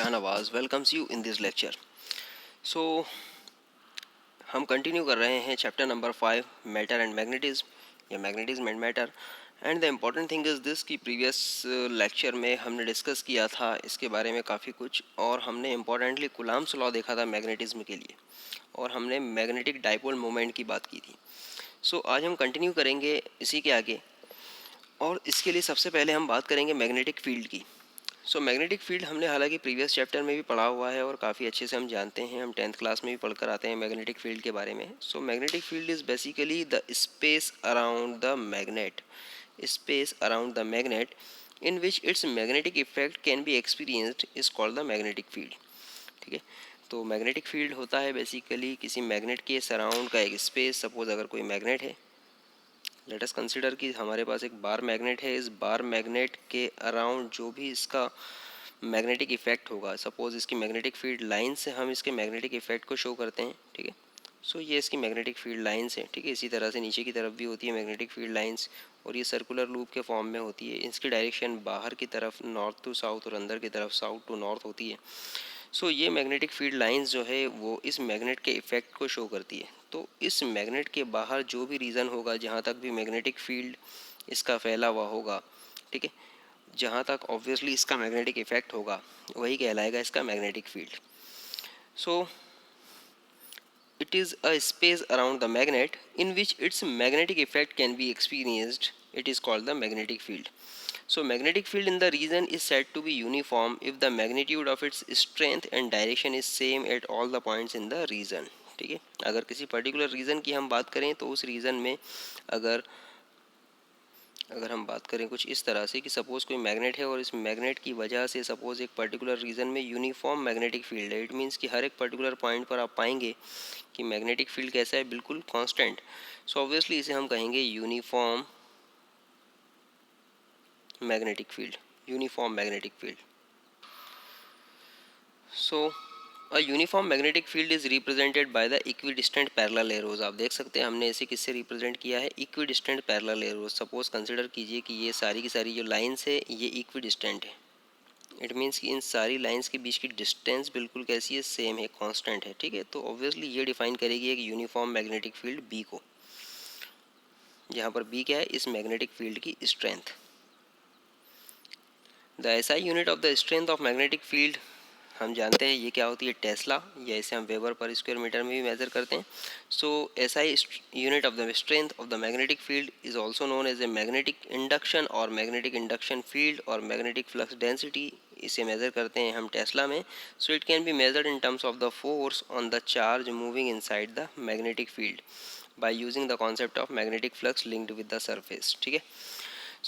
Shahnawaz welcomes you in this lecture. So हम continue कर रहे हैं chapter number 5 matter and magnetism या magnetism and matter. And the important thing is this कि previous lecture में हमने डिस्कस किया था इसके बारे में काफ़ी कुछ, और हमने इम्पॉर्टेंटली कुलाम्स लॉ देखा था मैग्नेटिज्म के लिए, और हमने मैग्नेटिक डाइपोल मोमेंट की बात की थी। सो आज हम कंटिन्यू करेंगे इसी के आगे, और इसके लिए सबसे पहले हम बात करेंगे मैग्नेटिक फील्ड की। मैग्नेटिक फील्ड हमने हालांकि प्रीवियस चैप्टर में भी पढ़ा हुआ है और काफ़ी अच्छे से हम जानते हैं, हम 10th क्लास में भी पढ़कर आते हैं मैग्नेटिक फील्ड के बारे में। Magnetic field is basically the space around the magnet, space around the magnet in which it's magnetic effect can be experienced is called the magnetic field. ठीक है, तो मैग्नेटिक फील्ड होता है बेसिकली किसी magnet के सराउंड का एक space. Suppose अगर कोई मैग्नेट है, लेट अस कंसिडर कि हमारे पास एक बार मैग्नेट है, इस बार मैग्नेट के अराउंड जो भी इसका मैग्नेटिक इफेक्ट होगा, सपोज इसकी मैग्नेटिक फील्ड लाइन से हम इसके मैग्नेटिक इफेक्ट को शो करते हैं। ठीक है, ये इसकी मैग्नेटिक फील्ड लाइंस है। ठीक है, इसी तरह से नीचे की तरफ भी होती है मैग्नेटिक फील्ड लाइंस, और ये सर्कुलर लूप के फॉर्म में होती है। इसकी डायरेक्शन बाहर की तरफ नॉर्थ टू साउथ और अंदर की तरफ साउथ टू नॉर्थ होती है। ये मैग्नेटिक फील्ड लाइंस जो है वो इस मैग्नेट के इफेक्ट को शो करती है। तो इस मैग्नेट के बाहर जो भी रीजन होगा जहाँ तक भी मैग्नेटिक फील्ड इसका फैला हुआ होगा, ठीक है, जहाँ तक ऑब्वियसली इसका मैग्नेटिक इफेक्ट होगा वही कहलाएगा इसका magnetic field. So it is a space around the magnet in which its magnetic effect can be experienced. It is called the magnetic field. Magnetic field in the region is said to be uniform if the magnitude of its strength and direction is same at all the points in the region. ठीक है, अगर किसी particular reason की हम बात करें तो उस रीजन में अगर अगर हम बात करें कुछ इस तरह से कि सपोज़ कोई मैग्नेट है और इस मैग्नेट की वजह से सपोज़ एक पर्टिकुलर रीजन में यूनिफॉर्म मैग्नेटिक फील्ड है, इट मीन्स कि हर एक पर्टिकुलर पॉइंट पर आप पाएंगे कि मैग्नेटिक फील्ड कैसा है, बिल्कुल कांस्टेंट। ऑब्वियसली इसे हम कहेंगे uniform magnetic field, uniform magnetic field. A uniform magnetic field is represented by the equidistant parallel arrows. आप देख सकते हैं हमने इसे किससे रिप्रेजेंट किया है, equidistant parallel arrows. Suppose consider कीजिए कि ये सारी की सारी जो लाइंस है ये इक्विडिस्टेंट है। इट मीन्स कि इन सारी लाइंस के बीच की डिस्टेंस बिल्कुल कैसी है, सेम है, कांस्टेंट है। ठीक है, तो ऑब्वियसली ये डिफाइन करेगी एक यूनिफॉर्म मैग्नेटिक फील्ड बी को, जहाँ पर बी क्या है, इस मैग्नेटिक फील्ड की strength. The SI unit of the strength of magnetic field हम जानते हैं ये क्या होती है, टेस्ला, या इसे हम वेबर पर स्क्वायर मीटर में भी मेजर करते हैं। SI unit of the strength of the magnetic field is also known as a magnetic induction और मैग्नेटिक इंडक्शन फील्ड और मैग्नेटिक फ्लक्स डेंसिटी। इसे मेजर करते हैं हम टेस्ला में। It can be measured in terms of the force on the charge moving inside the magnetic field by using the concept of magnetic flux linked with the surface. ठीक है,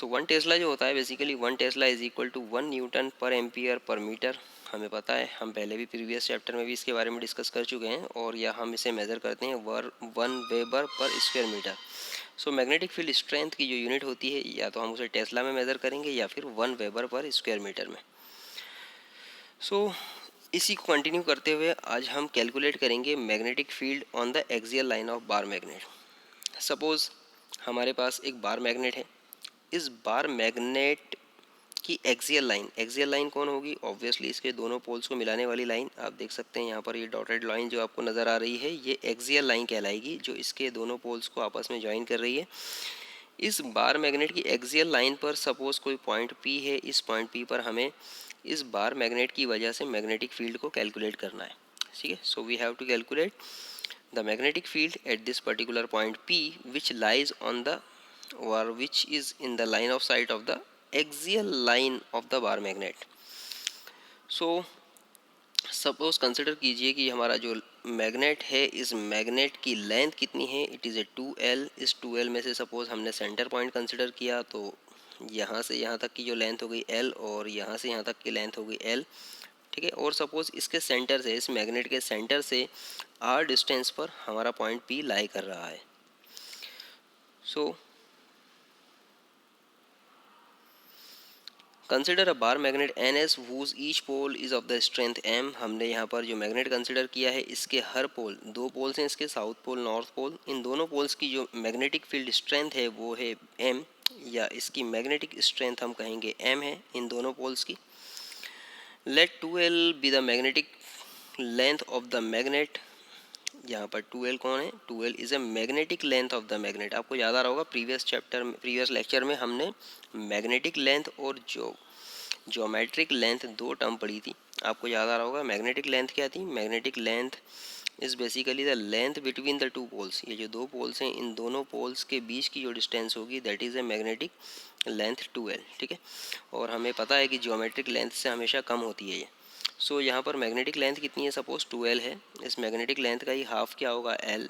1 tesla जो होता है basically 1 tesla is equal to 1 newton per ampere per metre. हमें पता है, हम पहले भी प्रीवियस चैप्टर में भी इसके बारे में डिस्कस कर चुके हैं, और या हम इसे मेज़र करते हैं 1 weber per square metre. Magnetic field strength की जो यूनिट होती है या तो हम उसे टेस्ला में मेज़र करेंगे या फिर 1 वेबर पर स्क्वायर मीटर में। इसी को कंटिन्यू करते हुए आज हम कैलकुलेट करेंगे magnetic field on the axial line of bar magnet. Suppose हमारे पास एक बार मैग्नेट है, इस बार मैग्नेट की एक्सियल लाइन कौन होगी, ऑब्वियसली इसके दोनों पोल्स को मिलाने वाली लाइन। आप देख सकते हैं यहाँ पर ये डॉटेड लाइन जो आपको नज़र आ रही है ये एक्सियल लाइन कहलाएगी, जो इसके दोनों पोल्स को आपस में ज्वाइन कर रही है। इस बार मैग्नेट की एक्सियल लाइन पर सपोज कोई पॉइंट P है, इस पॉइंट P पर हमें इस बार मैग्नेट की वजह से मैग्नेटिक फील्ड को कैलकुलेट करना है। ठीक है, we have to calculate the magnetic field at this particular point P which lies on the or which is in the line of sight of the axial line of the bar magnet. Suppose consider कीजिए कि हमारा जो magnet है इस magnet की length कितनी है, it is a 2L। इस 2L में से सपोज हमने सेंटर पॉइंट कंसिडर किया तो यहाँ से यहाँ तक की जो लेंथ हो गई L और यहाँ से यहाँ तक की लेंथ हो गई L। ठीक है, और सपोज इसके सेंटर से, इस मैग्नेट के सेंटर से R डिस्टेंस पर हमारा पॉइंट P लाई कर रहा है। Consider a bar magnet NS whose each pole is of the strength M। हमने यहाँ पर जो मैग्नेट कंसिडर किया है इसके हर पोल, 2 पोल्स हैं इसके, साउथ पोल नॉर्थ पोल, इन दोनों पोल्स की जो मैग्नेटिक फील्ड स्ट्रेंथ है वो है M, या इसकी मैग्नेटिक स्ट्रेंथ हम कहेंगे M है इन दोनों पोल्स की। Let 2l be the magnetic length of the magnet. यहाँ पर 2l कौन है? 2l is a magnetic length of the magnet. आपको याद आ रहा होगा प्रीवियस चैप्टर में, प्रीवियस लेक्चर में हमने मैग्नेटिक लेंथ और ज्योमेट्रिक लेंथ दो टर्म पढ़ी थी। आपको याद आ रहा होगा मैग्नेटिक लेंथ क्या थी? Magnetic length is basically the length between the two poles. ये जो दो पोल्स हैं, इन दोनों पोल्स के बीच की जो डिस्टेंस होगी that is a magnetic length 2l। ठीक है, और हमें पता है कि ज्योमेट्रिक लेंथ से हमेशा कम होती है ये। सो यहाँ पर मैग्नेटिक लेंथ कितनी है? सपोज 2l है। इस मैग्नेटिक लेंथ का ही हाफ क्या होगा? l,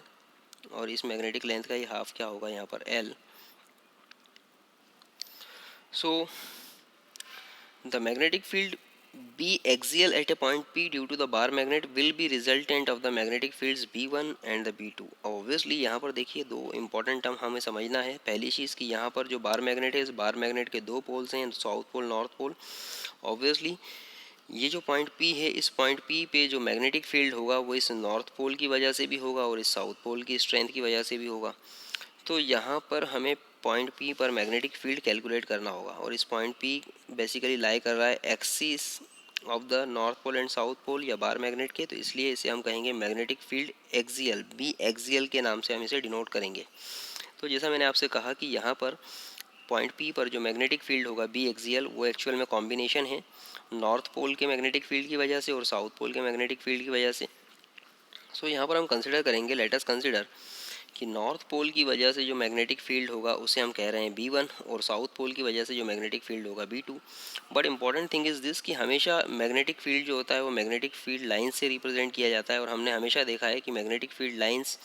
और इस मैग्नेटिक लेंथ का ही हाफ क्या होगा यहाँ पर? l। So the magnetic field B axial at a point P due to the bar magnet will be resultant of the magnetic fields B1 and the B2। Obviously यहाँ पर देखिए दो important term हमें समझना है। पहली चीज़ कि यहाँ पर जो बार मैग्नेट है, इस बार मैग्नेट के दो पोल्स हैं, south pole north pole. Obviously ये जो पॉइंट P है, इस पॉइंट P पे जो मैग्नेटिक फील्ड होगा वो इस नॉर्थ पोल की वजह से भी होगा और इस साउथ पोल की स्ट्रेंथ की वजह से भी होगा। तो यहाँ पर हमें पॉइंट P पर मैग्नेटिक फील्ड कैलकुलेट करना होगा, और इस पॉइंट P बेसिकली लाई कर रहा है axis of the north pole and south pole या बार मैग्नेट के, तो इसलिए इसे हम कहेंगे magnetic field axial, B axial के नाम से हम इसे डिनोट करेंगे। तो जैसा मैंने आपसे कहा कि यहाँ पर पॉइंट P पर जो मैग्नेटिक फील्ड होगा B एक्सियल, वो एक्चुअल में कॉम्बिनेशन है नॉर्थ पोल के मैग्नेटिक फील्ड की वजह से और साउथ पोल के मैग्नेटिक फील्ड की वजह से। सो यहाँ पर हम कंसिडर करेंगे, लेट अस कंसिडर कि नॉर्थ पोल की वजह से जो मैग्नेटिक फील्ड होगा उसे हम कह रहे हैं B1, और साउथ पोल की वजह से जो मैग्नेटिक फील्ड होगा B2। But important thing is this कि हमेशा मैग्नेटिक फील्ड जो होता है वो मैग्नेटिक फील्ड लाइंस से रिप्रेजेंट किया जाता है, और हमने हमेशा देखा है कि मैग्नेटिक फील्ड लाइंस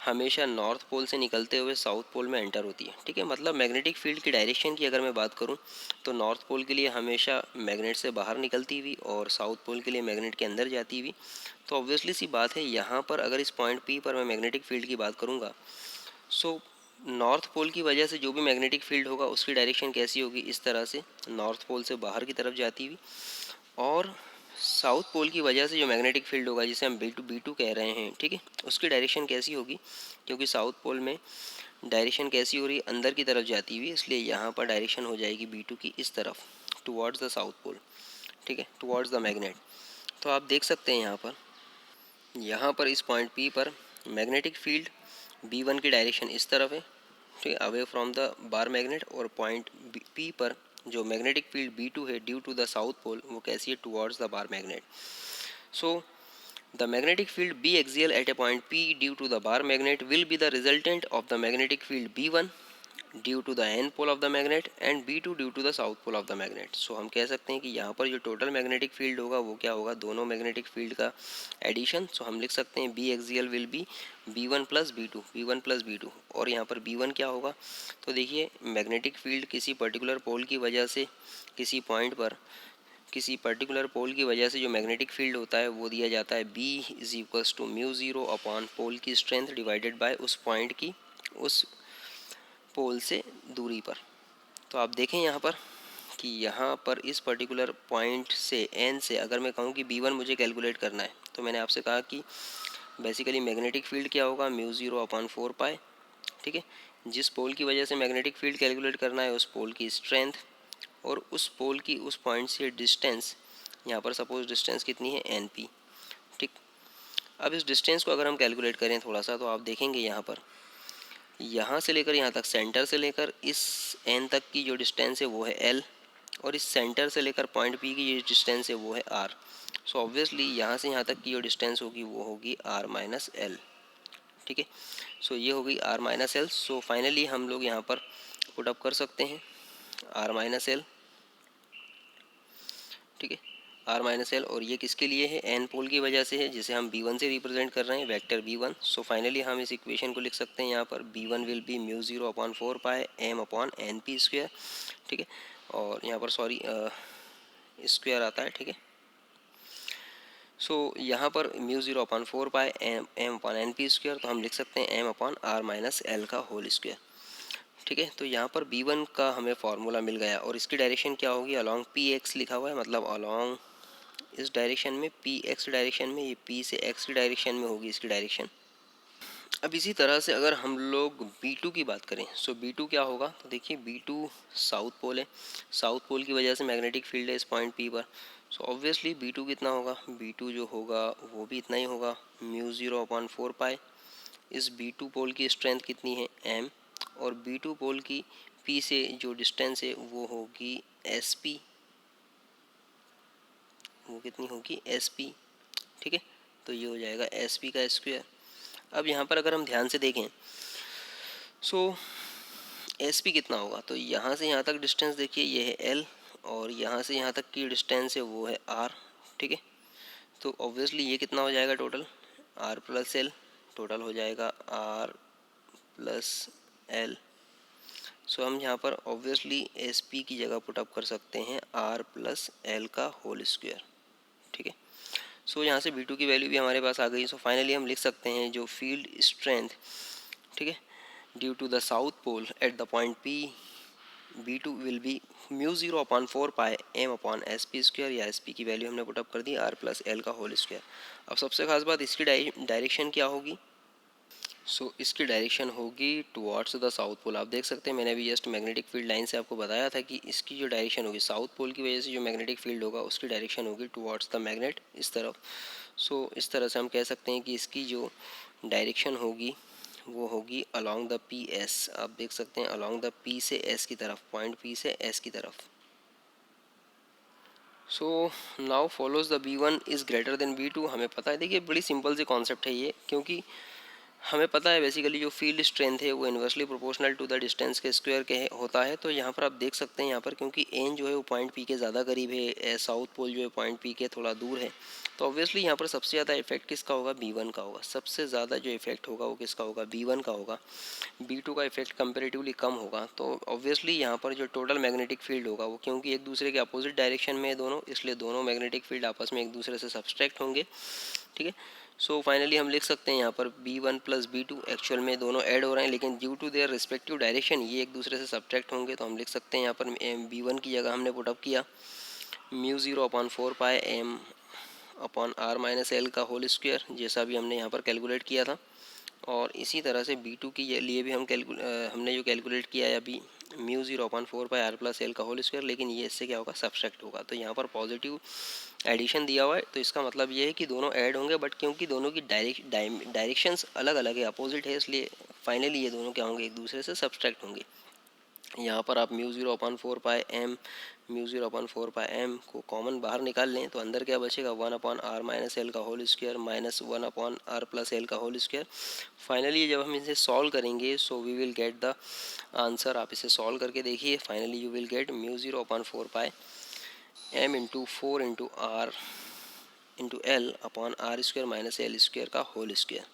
हमेशा नॉर्थ पोल से निकलते हुए साउथ पोल में एंटर होती है। ठीक है, मतलब मैग्नेटिक फील्ड की डायरेक्शन की अगर मैं बात करूं तो नॉर्थ पोल के लिए हमेशा मैग्नेट से बाहर निकलती हुई और साउथ पोल के लिए मैग्नेट के अंदर जाती हुई। तो ऑब्वियसली सी बात है, यहाँ पर अगर इस पॉइंट P पर मैं मैग्नेटिक फील्ड की बात करूँगा, सो नॉर्थ पोल की वजह से जो भी मैग्नेटिक फील्ड होगा उसकी डायरेक्शन कैसी होगी? इस तरह से नॉर्थ पोल से बाहर की तरफ जाती हुई। और साउथ पोल की वजह से जो मैग्नेटिक फील्ड होगा जिसे हम B2 कह रहे हैं, ठीक है, उसकी डायरेक्शन कैसी होगी? क्योंकि साउथ पोल में डायरेक्शन कैसी हो रही है? अंदर की तरफ जाती हुई, इसलिए यहाँ पर डायरेक्शन हो जाएगी B2 की इस तरफ, टुवर्ड्स द साउथ पोल। ठीक है, टुवर्ड्स द मैग्नेट। तो आप देख सकते हैं यहाँ पर इस पॉइंट P पर मैग्नेटिक फील्ड B1 की डायरेक्शन इस तरफ है, ठीक है, away from the bar magnet, और पॉइंट P पर जो मैग्नेटिक फील्ड B2 है due to the south pole, वो कैसी है? Towards the bar magnet. So the magnetic field B axial at a point P due to the bar magnet will be the resultant of the magnetic field B1 due to the N pole of the magnet and B2 due to the south pole of the magnet. So हम कह सकते हैं कि यहाँ पर जो total magnetic field होगा वो क्या होगा? दोनों मैग्नेटिक फील्ड का एडिशन। सो हम लिख सकते हैं B axial will be B1 plus B2, B1 plus B2, और यहाँ पर B1 क्या होगा? तो देखिए मैग्नेटिक फील्ड किसी पर्टिकुलर पोल की वजह से किसी पॉइंट पर किसी पर्टिकुलर पोल की वजह से जो मैग्नेटिक फील्ड होता है वो दिया जाता है B is equals to μ0 upon pole की स्ट्रेंथ डिवाइडेड बाय उस पॉइंट की उस पोल से दूरी पर। तो आप देखें यहाँ पर कि यहाँ पर इस पर्टिकुलर पॉइंट से N से अगर मैं कहूँ कि B1 मुझे कैलकुलेट करना है, तो मैंने आपसे कहा कि बेसिकली मैग्नेटिक फील्ड क्या होगा? μ0 अपॉन 4 पाई। ठीक है, जिस पोल की वजह से मैग्नेटिक फील्ड कैलकुलेट करना है उस पोल की स्ट्रेंथ और उस पोल की उस पॉइंट से डिस्टेंस, यहाँ पर सपोज डिस्टेंस कितनी है? NP। ठीक, अब इस डिस्टेंस को अगर हम कैलकुलेट करें थोड़ा सा, तो आप देखेंगे यहाँ से लेकर यहाँ तक, सेंटर से लेकर इस N तक की जो डिस्टेंस है वो है L, और इस सेंटर से लेकर पॉइंट P की जो डिस्टेंस है वो है R। सो ऑब्वियसली यहाँ से यहाँ तक की जो डिस्टेंस होगी वो होगी R माइनस L। ठीक है, सो ये हो गई R माइनस L। सो फाइनली हम लोग यहाँ पर पुट अप कर सकते हैं R माइनस L। ठीक है, R माइनस L, और ये किसके लिए है? N पोल की वजह से है, जिसे हम B1 से रिप्रेजेंट कर रहे हैं, वेक्टर B1। सो फाइनली हम इस इक्वेशन को लिख सकते हैं यहाँ पर B1 will be μ0 upon 4 pi M upon NP square. ठीक है, और यहाँ पर सॉरी स्क्वायर आता है। ठीक है, सो यहाँ पर μ0 upon 4 pi M upon NP square, तो हम लिख सकते हैं M upon R minus L का होल स्क्वायर। ठीक है, तो यहाँ पर B1 का हमें फार्मूला मिल गया, और इसकी डायरेक्शन क्या होगी? अलॉन्ग PX लिखा हुआ है, मतलब अलॉन्ग इस डायरेक्शन में PX डायरेक्शन में, ये P से X की डायरेक्शन में होगी इसकी डायरेक्शन। अब इसी तरह से अगर हम लोग B2 की बात करें, सो B2 क्या होगा, तो देखिए B2 साउथ पोल है, साउथ पोल की वजह से मैग्नेटिक फील्ड है इस पॉइंट P पर। सो ऑब्वियसली B2 कितना होगा, B2 जो होगा वो भी इतना ही होगा, μ0/4 पाई। इस B2 पोल की स्ट्रेंथ कितनी है, m, और B2 पोल की P से जो डिस्टेंस है वो होगी SP, वो कितनी होगी SP, ठीक है। तो ये हो जाएगा SP का स्क्वायर। अब यहाँ पर अगर हम ध्यान से देखें, सो SP कितना होगा, तो यहाँ से यहाँ तक डिस्टेंस देखिए ये है L, और यहाँ से यहाँ तक की डिस्टेंस है वो है R, ठीक है। तो ऑब्वियसली ये कितना हो जाएगा total, R plus L, total हो जाएगा R प्लस L। सो हम यहाँ पर ऑब्वियसली SP की जगह पुटअप कर सकते हैं R प्लस L का होल स्क्वायर, ठीक है। सो यहाँ से B2 की वैल्यू भी हमारे पास आ गई। सो फाइनली हम लिख सकते हैं जो फील्ड स्ट्रेंथ, ठीक है, due to the south pole at the point P, B2 will be μ0/4 pi m/SP square, या SP की वैल्यू हमने पुटअप कर दी R प्लस L का होल स्क्वायर। अब सबसे खास बात इसकी डायरेक्शन क्या होगी, सो इसकी डायरेक्शन होगी टुवर्ड्स द साउथ पोल। आप देख सकते हैं मैंने अभी जस्ट मैग्नेटिक फील्ड लाइन से आपको बताया था कि इसकी जो डायरेक्शन होगी साउथ पोल की वजह से जो मैग्नेटिक फील्ड होगा उसकी डायरेक्शन होगी टुवर्ड्स द मैग्नेट, इस तरफ। सो इस तरह से हम कह सकते हैं कि इसकी जो डायरेक्शन होगी वो होगी अलोंग द PS। आप देख सकते हैं अलोंग द P से S की तरफ, पॉइंट P से S की तरफ। So now follows the B1 is greater than B2। हमें पता है, देखिए बड़ी सिंपल सी कॉन्सेप्ट है ये, क्योंकि हमें पता है बेसिकली जो फील्ड स्ट्रेंथ है वो inversely proportional to the distance के स्क्वायर के होता है। तो यहाँ पर आप देख सकते हैं यहाँ पर क्योंकि एन जो है वो पॉइंट पी के ज़्यादा करीब है, साउथ पोल जो है पॉइंट पी के थोड़ा दूर है, तो ऑब्वियसली यहाँ पर सबसे ज़्यादा इफेक्ट किसका होगा, B1 का होगा। सबसे ज़्यादा जो इफेक्ट होगा वो किसका होगा, B1 का होगा। B2 का इफेक्ट कंपेरेटिवली कम होगा। तो ऑब्वियसली यहाँ पर जो टोटल मैग्नेटिक फील्ड होगा वो, क्योंकि एक दूसरे के अपोजिट डायरेक्शन में है दोनों, इसलिए दोनों मैग्नेटिक फील्ड आपस में एक दूसरे से सब्सट्रैक्ट होंगे, ठीक है। सो फाइनली हम लिख सकते हैं यहाँ पर B1 प्लस B2 एक्चुअल में दोनों ऐड हो रहे हैं, लेकिन due to their respective direction ये एक दूसरे से सब्ट्रैक्ट होंगे। तो हम लिख सकते हैं यहाँ पर B1 की जगह हमने पुटअप किया μ0/4 पाई m/R-L का होल स्क्वायर, जैसा भी हमने यहाँ पर कैलकुलेट किया था। और इसी तरह से B2 के लिए भी हमने जो कैलकुलेट किया है अभी μ0/4 पाई R प्लस L का होल स्क्वायर, लेकिन ये इससे क्या होगा, सब्सट्रैक्ट होगा। तो यहाँ पर पॉजिटिव एडिशन दिया हुआ है, तो इसका मतलब ये है कि दोनों ऐड होंगे, बट क्योंकि दोनों की डायरेक्शंस अलग अलग है, अपोजिट है, इसलिए फाइनली ये दोनों क्या होंगे, एक दूसरे से सब्सट्रैक्ट होंगे। यहाँ पर आप μ0/4 पाई m को कॉमन बाहर निकाल लें तो अंदर क्या बचेगा, 1/R-L का whole square minus 1/R plus L का होल स्क्वायर। फाइनली जब हम इसे सॉल्व करेंगे so we will get the answer. आप इसे सॉल्व करके देखिए, finally you will get μ0/4 pi m into 4 into R into L upon R square minus L square का होल स्क्वायर।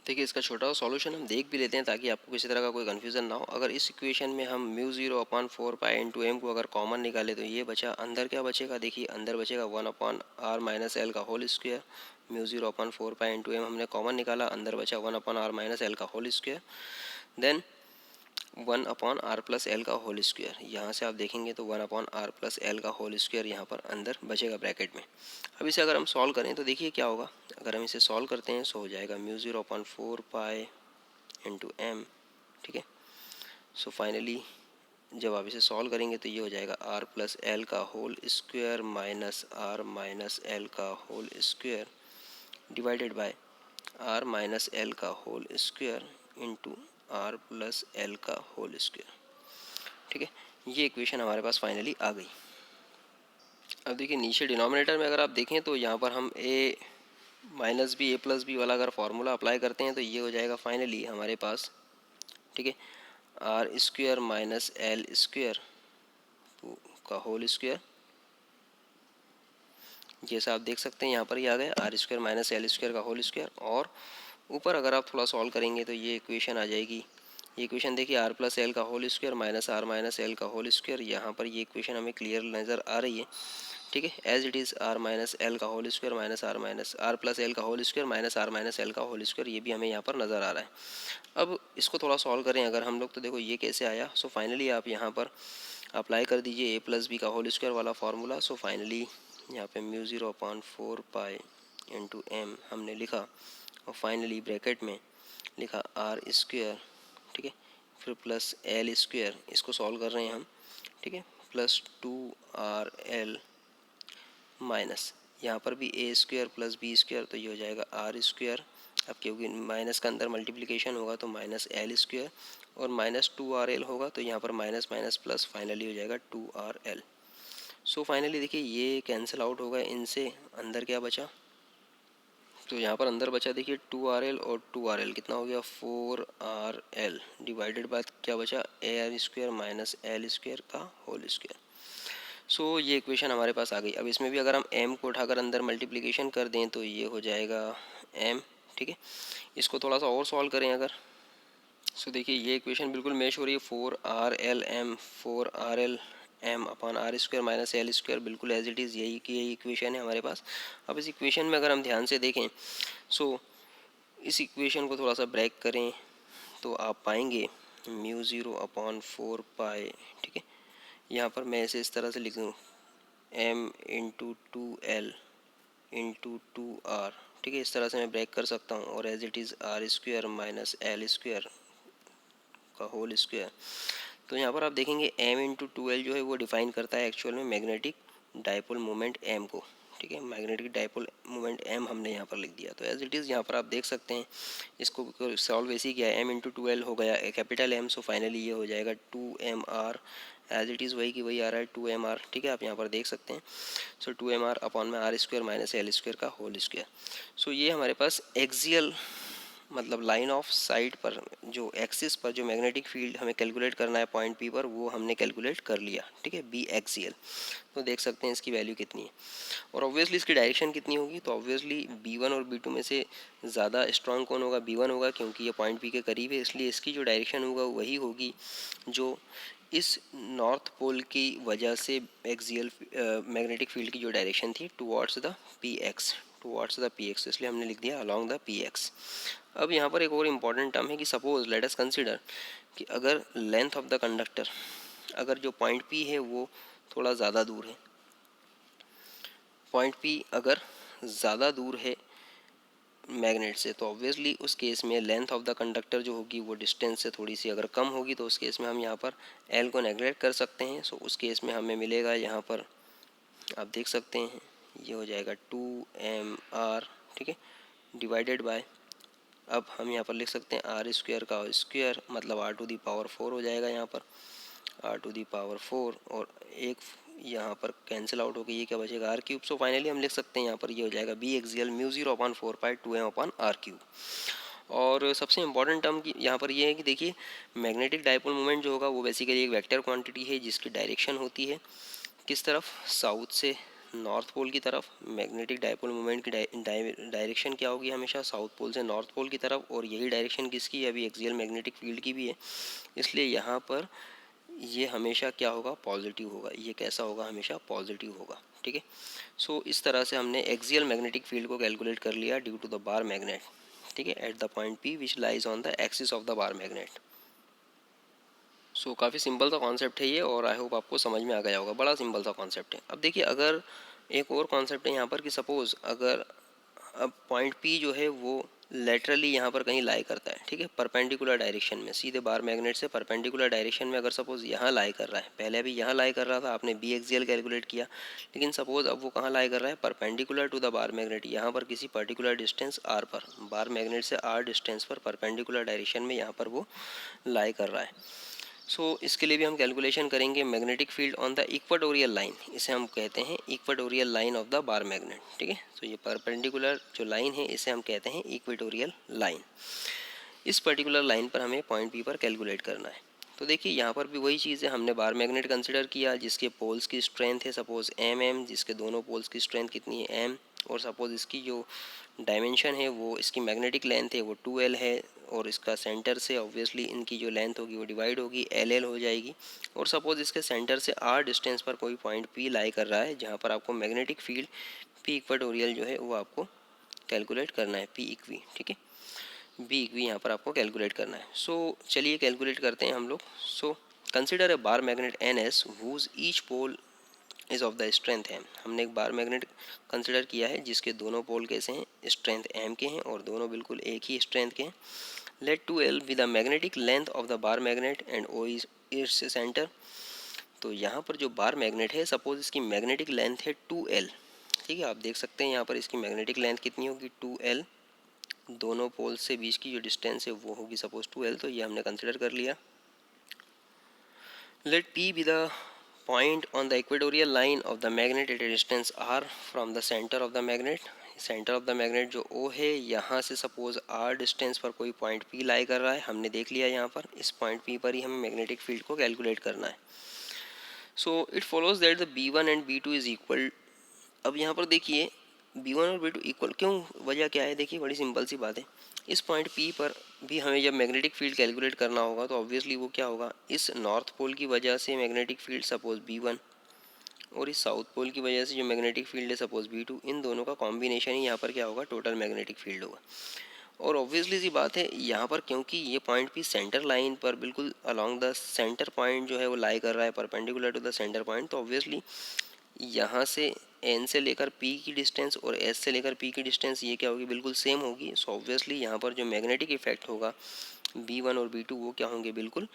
देखिए इसका छोटा सॉल्यूशन हम देख भी लेते हैं ताकि आपको किसी तरह का कोई कन्फ्यूज़न ना हो। अगर इस इक्वेशन में हम μ0/4 पाई इंटू m को अगर कॉमन निकाले तो ये बचा, अंदर क्या बचेगा, देखिए अंदर बचेगा 1/R-L का whole square. μ0/4 pi into m हमने कॉमन निकाला, अंदर बचा 1/R-L का whole square, then 1/R plus L का होल स्क्वायर। यहाँ से आप देखेंगे तो 1/R प्लस L का होल स्क्वायर यहाँ पर अंदर बचेगा ब्रैकेट में। अब इसे अगर हम सॉल्व करें तो देखिए क्या होगा, अगर हम इसे सॉल्व करते हैं सो हो जाएगा μ0/4 पाई इंटू m, ठीक है। सो फाइनली जब आप इसे सॉल्व करेंगे तो ये हो जाएगा R प्लस L का whole square minus R minus L का whole square divided by R minus L का whole square into R plus L का होल स्क्वायर, ठीक है। ये इक्वेशन हमारे पास फाइनली आ गई। अब देखिए नीचे डिनोमिनेटर में अगर आप देखें तो यहाँ पर हम a minus B A plus B वाला अगर फार्मूला अप्लाई करते हैं तो ये हो जाएगा फाइनली हमारे पास, ठीक है, R square minus L square का होल स्क्वायर। जैसा आप देख सकते हैं यहाँ पर ही आ गया R square minus L square का होल स्क्वायर, और ऊपर अगर आप थोड़ा सॉल्व करेंगे तो ये इक्वेशन आ जाएगी। ये इक्वेशन देखिए आर प्लस एल का whole square minus R minus L का होल स्क्वायर, यहाँ पर ये इक्वेशन हमें क्लियर नज़र आ रही है, ठीक है। As it is R minus L का whole square minus R plus L का whole square minus R minus L का होल स्क्वायर, ये भी हमें यहाँ पर नज़र आ रहा है। अब इसको थोड़ा सॉल्व करें अगर हम लोग तो देखो ये कैसे आया। सो फाइनली आप यहाँ पर अप्लाई कर दीजिए ए प्लस बी का होल स्क्वायर वाला फार्मूला। सो फाइनली यहाँ पे μ0/4 पाई इंटू m हमने लिखा और फाइनली ब्रैकेट में लिखा आर स्क्वायर, ठीक है, फिर प्लस एल स्क्वायर, इसको सॉल्व कर रहे हैं हम, ठीक है, प्लस 2RL माइनस यहाँ पर भी ए स्क्वायर प्लस बी स्क्वायर, तो ये हो जाएगा आर स्क्वायर। अब क्योंकि माइनस का अंदर मल्टीप्लिकेशन होगा तो माइनस एल स्क्वायर, और माइनस 2RL होगा तो यहाँ पर माइनस माइनस प्लस, फाइनली हो जाएगा 2RL। सो फाइनली देखिए ये कैंसिल आउट होगा इनसे, अंदर क्या बचा, तो यहाँ पर अंदर बचा देखिए 2RL और 2RL कितना हो गया 4RL, डिवाइडेड बाय क्या बचा AR square minus L square का होल स्क्वायर। सो ये इक्वेशन हमारे पास आ गई। अब इसमें भी अगर हम m को उठाकर अंदर मल्टीप्लिकेशन कर दें तो ये हो जाएगा m, ठीक है। इसको थोड़ा सा और सॉल्व करें अगर, सो देखिए ये इक्वेशन बिल्कुल मैच हो रही है, 4RLM 4RLM upon R square minus L square, बिल्कुल एज इट इज़ यही की यही इक्वेशन है हमारे पास। अब इस इक्वेशन में अगर हम ध्यान से देखें, सो इस इक्वेशन को थोड़ा सा ब्रेक करें तो आप पाएंगे म्यू ज़ीरो अपॉन 4 पाई, ठीक है। यहाँ पर मैं इसे इस तरह से लिख दूँ m into 2L into 2R, ठीक है, इस तरह से मैं ब्रेक कर सकता हूँ, और as it is R square minus L square का होल स्क्वायर। तो यहाँ पर आप देखेंगे m इंटू 2L जो है वो डिफाइन करता है एक्चुअल में मैग्नेटिक डाइपोल मोमेंट m को, ठीक है। मैग्नेटिक डाइपोल मोमेंट m हमने यहाँ पर लिख दिया, तो एज इट इज़ यहाँ पर आप देख सकते हैं इसको सॉल्व ऐसे ही किया है, m इंटू 2L हो गया कैपिटल M, सो फाइनली ये हो जाएगा 2mR, एज इट इज़ वही की वही आ रहा है 2mR, ठीक है, आप यहाँ पर देख सकते हैं। सो 2mR अपॉन में R square minus L square का होल स्क्वायर। सो ये हमारे पास एक्सियल मतलब लाइन ऑफ साइड पर जो एक्सिस पर जो मैग्नेटिक फील्ड हमें कैलकुलेट करना है पॉइंट पी पर, वो हमने कैलकुलेट कर लिया, ठीक है, बी एक्सियल। तो देख सकते हैं इसकी वैल्यू कितनी है, और ऑब्वियसली इसकी डायरेक्शन कितनी होगी, तो ऑब्वियसली B1 और B2 में से ज़्यादा स्ट्रॉन्ग कौन होगा, B1 होगा, क्योंकि ये पॉइंट पी के करीब है, इसलिए इसकी जो डायरेक्शन होगा वही होगी जो इस नॉर्थ पोल की वजह से एक्सियल मैग्नेटिक फील्ड की जो डायरेक्शन थी टुवर्ड्स द PX, इसलिए हमने लिख दिया अलॉन्ग द PX। अब यहाँ पर एक और इम्पॉर्टेंट टर्म है कि सपोज लेट अस कंसिडर कि अगर लेंथ ऑफ द कंडक्टर, अगर जो पॉइंट P है वो थोड़ा ज़्यादा दूर है, पॉइंट P अगर ज़्यादा दूर है मैग्नेट से, तो ऑब्वियसली उस केस में लेंथ ऑफ द कंडक्टर जो होगी वो डिस्टेंस से थोड़ी सी अगर कम होगी, तो उस केस में हम यहाँ पर L को नेगलेक्ट कर सकते हैं। सो उस केस में हमें मिलेगा यहाँ पर आप देख सकते हैं ये हो जाएगा 2mR, ठीक है, डिवाइडेड बाय, अब हम यहाँ पर लिख सकते हैं आर स्क्वायर का स्क्वायर, मतलब आर टू दी पावर 4 हो जाएगा यहाँ पर, आर टू दी पावर 4, और एक यहाँ पर कैंसिल आउट होकर ये क्या बचेगा आर क्यूब। सो फाइनली हम लिख सकते हैं यहाँ पर ये हो जाएगा B axial mu zero upon 4 pi 2m upon R cube. और सबसे इंपॉर्टेंट टर्म की यहाँ पर ये है कि देखिए मैग्नेटिक डाइपोल मोमेंट जो होगा वो बेसिकली एक वेक्टर क्वांटिटी है जिसकी डायरेक्शन होती है किस तरफ, साउथ से नॉर्थ पोल की तरफ। मैग्नेटिक डाइपोल मोमेंट की डायरेक्शन क्या होगी, हमेशा साउथ पोल से नॉर्थ पोल की तरफ, और यही डायरेक्शन किसकी है, अभी एक्सियल मैग्नेटिक फील्ड की भी है, इसलिए यहाँ पर ये हमेशा क्या होगा, पॉजिटिव होगा। ये कैसा होगा, हमेशा पॉजिटिव होगा, ठीक है। सो इस तरह से हमने एक्सियल मैग्नेटिक फील्ड को कैलकुलेट कर लिया due to the bar magnet, ठीक है, at the point P which lies on the axis of the bar magnet. So काफ़ी सिंपल सा कॉन्सेप्ट है ये, और आई होप आपको समझ में आ गया होगा, बड़ा सिंपल सा कॉन्सेप्ट है। अब देखिए अगर एक और कॉन्सेप्ट है यहाँ पर कि सपोज़ अगर अब पॉइंट P जो है वो लेटरली यहाँ पर कहीं लाई करता है, ठीक है, परपेंडिकुलर डायरेक्शन में, सीधे बार मैग्नेट से परपेंडिकुलर डायरेक्शन में अगर सपोज़ यहाँ लाई कर रहा है, पहले अभी यहाँ लाई कर रहा था, आपने बी एक्सियल कैलकुलेट किया, लेकिन सपोज़ अब वो कहाँ लाई कर रहा है, perpendicular to the bar magnet, यहाँ पर किसी पर्टिकुलर डिस्टेंस r पर, बार मैग्नेट से r डिस्टेंस पर परपेंडिकुलर डायरेक्शन में यहाँ पर वो लाई कर रहा है। सो इसके लिए भी हम कैलकुलेशन करेंगे magnetic field on the equatorial line, इसे हम कहते हैं equatorial line of the bar magnet, ठीक है। तो ये परपेंडिकुलर जो लाइन है इसे हम कहते हैं इक्वाटोरियल लाइन। इस पर्टिकुलर लाइन पर हमें पॉइंट P पर कैलकुलेट करना है। तो देखिए यहाँ पर भी वही चीज़ है, हमने बार मैग्नेट कंसिडर किया जिसके पोल्स की स्ट्रेंथ है सपोज mm, जिसके दोनों पोल्स की स्ट्रेंथ कितनी है m, और सपोज इसकी जो डायमेंशन है वो इसकी मैग्नेटिक लेंथ है वो 2L है, और इसका सेंटर से ऑब्वियसली इनकी जो लेंथ होगी वो डिवाइड होगी LL हो जाएगी, और सपोज इसके सेंटर से r डिस्टेंस पर कोई पॉइंट P लाई कर रहा है जहाँ पर आपको मैग्नेटिक फील्ड P इक्वाटोरियल जो है वो आपको कैलकुलेट करना है, P इक्वी, ठीक है, बी इक्वी यहाँ पर आपको कैलकुलेट करना है। सो चलिए कैलकुलेट करते हैं हम लोग। So consider a bar magnet N S whose each pole is of the strength M. हमने एक बार मैग्नेट कंसिडर किया है जिसके दोनों पोल कैसे हैं, स्ट्रेंथ एम के हैं और दोनों बिल्कुल एक ही स्ट्रेंथ के हैं। Let 2L with the magnetic length of the bar magnet and O is its centre. तो यहाँ पर जो बार मैग्नेट है, सपोज इसकी मैग्नेटिक लेंथ है 2L, ठीक है। आप देख सकते हैं यहाँ पर इसकी मैग्नेटिक लेंथ कितनी होगी, 2L। दोनों पोल्स से बीच की जो डिस्टेंस है वो होगी सपोज 2L, तो ये हमने कंसिडर कर लिया। Let P be the point on the equatorial line of the magnet at a distance r from the center of the magnet। Centre of the magnet जो O है, यहाँ से सपोज r डिस्टेंस पर कोई point P लाई कर रहा है, हमने देख लिया यहाँ पर इस पॉइंट P पर ही हमें मैग्नेटिक फील्ड को कैलकुलेट करना है। So it follows that the B1 and B2 is equal. अब यहाँ पर देखिए B1 और B2 इक्वल क्यों, वजह क्या है, देखिए बड़ी सिंपल सी बात है। इस पॉइंट P पर भी हमें जब मैग्नेटिक फील्ड कैलकुलेट करना होगा तो ऑब्वियसली वो क्या होगा, इस नॉर्थ पोल की वजह से मैग्नेटिक फील्ड सपोज B1 और इस साउथ पोल की वजह से जो मैग्नेटिक फील्ड है सपोज B2, इन दोनों का कॉम्बिनेशन ही यहाँ पर क्या होगा, टोटल मैग्नेटिक फील्ड होगा। और ऑब्वियसली सी बात है यहाँ पर, क्योंकि ये पॉइंट P सेंटर लाइन पर बिल्कुल अलॉन्ग द सेंटर पॉइंट जो है वो लाई कर रहा है perpendicular to the centre point, तो ऑब्वियसली यहाँ से N से लेकर P की डिस्टेंस और S से लेकर P की डिस्टेंस ये क्या होगी, बिल्कुल सेम होगी। सो ऑब्वियसली यहाँ पर जो मैग्नेटिक इफेक्ट होगा B1 और B2 वो क्या होंगे, बिल्कुल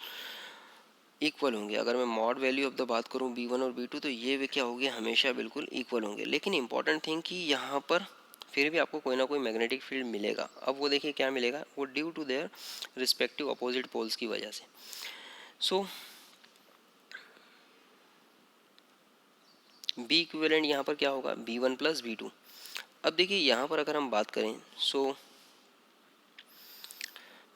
इक्वल होंगे। अगर मैं मॉड वैल्यू ऑफ द बात करूँ B1 और B2 तो ये वे क्या होंगे, हमेशा बिल्कुल इक्वल होंगे। लेकिन इंपॉर्टेंट थिंग कि यहाँ पर फिर भी आपको कोई ना कोई मैग्नेटिक फील्ड मिलेगा। अब वो देखिए क्या मिलेगा, वो due to their respective opposite poles की वजह से। सो बी इक्विवेलेंट यहाँ पर क्या होगा, B1 प्लस B2। अब देखिए यहाँ पर अगर हम बात करें सो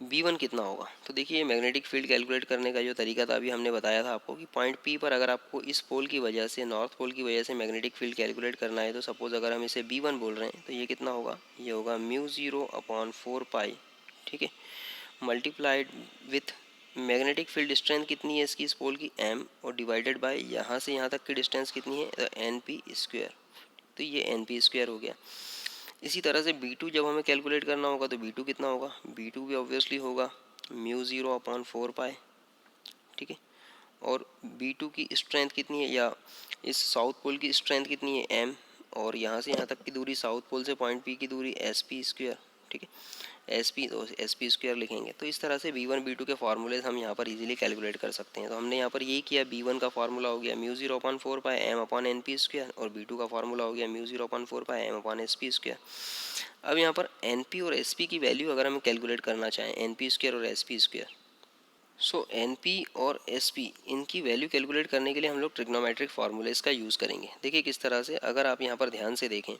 B1 कितना होगा, तो देखिए मैग्नेटिक फील्ड कैलकुलेट करने का जो तरीका था अभी हमने बताया था आपको कि पॉइंट P पर अगर आपको इस पोल की वजह से, नॉर्थ पोल की वजह से मैग्नेटिक फील्ड कैलकुलेट करना है, तो सपोज अगर हम इसे B1 बोल रहे हैं तो ये कितना होगा, ये होगा μ0/4π, ठीक है, multiplied with magnetic field strength कितनी है इसकी, इस पोल की m, और डिवाइडेड बाय यहाँ से यहाँ तक की डिस्टेंस कितनी है, तो NP², तो ये NP² हो गया। इसी तरह से B2 जब हमें कैलकुलेट करना होगा तो B2 कितना होगा, B2 भी ऑब्वियसली होगा μ0/4π, ठीक है। और B2 की स्ट्रेंथ कितनी है, या इस साउथ पोल की स्ट्रेंथ कितनी है, m, और यहाँ से यहाँ तक की दूरी साउथ पोल से पॉइंट P की दूरी SP², ठीक है, SP तो SP² लिखेंगे। तो इस तरह से B1 B2 के फार्मूले हम यहाँ पर इजीली कैलकुलेट कर सकते हैं। तो हमने यहाँ पर यही किया, B1 का फार्मूला हो गया μ0/4π m/NP² और B2 का फार्मूला हो गया μ0/4π m/SP²। अब यहाँ पर NP और SP की वैल्यू अगर हम कैलकुलेट करना चाहें, NP² और SP², सो NP और SP इनकी वैल्यू कैलकुलेट करने के लिए हम लोग ट्रिग्नोमेट्रिक फार्मूले इसका यूज़ करेंगे। देखिए किस तरह से, अगर आप यहाँ पर ध्यान से देखें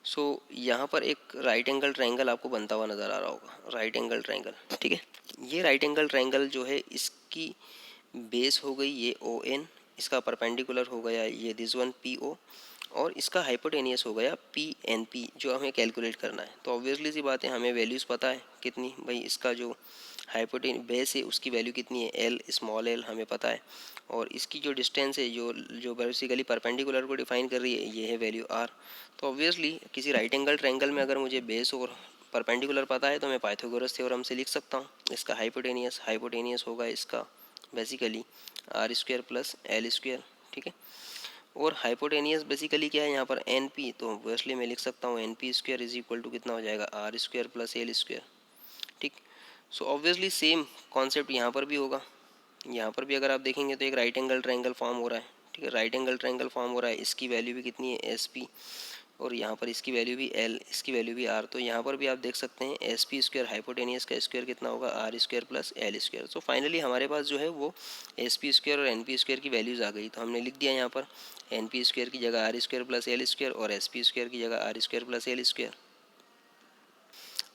सो यहाँ पर एक राइट एंगल ट्रायंगल आपको बनता हुआ नज़र आ रहा होगा, राइट एंगल ट्रायंगल, ठीक है। ये राइट एंगल ट्रायंगल जो है इसकी बेस हो गई ये ON, इसका परपेंडिकुलर हो गया ये दिस वन PO, और इसका हाइपोटेनियस हो गया PNP जो हमें कैलकुलेट करना है। तो ऑब्वियसली सी बात है हमें वैल्यूज़ पता है कितनी, भाई इसका जो हाइपोटेन बेस है उसकी वैल्यू कितनी है, L, स्मॉल l हमें पता है, और इसकी जो डिस्टेंस है जो जो बेसिकली परपेंडिकुलर को डिफाइन कर रही है ये है वैल्यू R। तो ऑब्वियसली किसी राइट एंगल ट्रायंगल में अगर मुझे बेस और परपेंडिकुलर पता है तो मैं पाइथागोरस थ्योरम से लिख सकता हूँ इसका हाइपोटेनियस होगा इसका बेसिकली R² प्लस L², ठीक है। और हाइपोटेनियस बेसिकली क्या है यहाँ पर NP, तो ऑब्वियसली मैं लिख सकता हूँ NP² इज इक्वल टू कितना हो जाएगा, R² प्लस L², ठीक। सो ऑब्वियसली सेम कॉन्सेप्ट यहाँ पर भी होगा। यहाँ पर भी अगर आप देखेंगे तो एक राइट एंगल ट्रायंगल फॉर्म हो रहा है, ठीक है, राइट एंगल ट्रायंगल फॉर्म हो रहा है, इसकी वैल्यू भी कितनी है SP, और यहाँ पर इसकी वैल्यू भी L, इसकी वैल्यू भी R। तो यहाँ पर भी आप देख सकते हैं SP² हाइपोटेनियस का स्क्वायर कितना होगा, R² plus L²। So finally हमारे पास जो है वो SP² और NP² की वैल्यूज़ आ गई। तो हमने लिख दिया यहाँ पर NP² की जगह R² प्लस L² और SP² की जगह R² प्लस L²।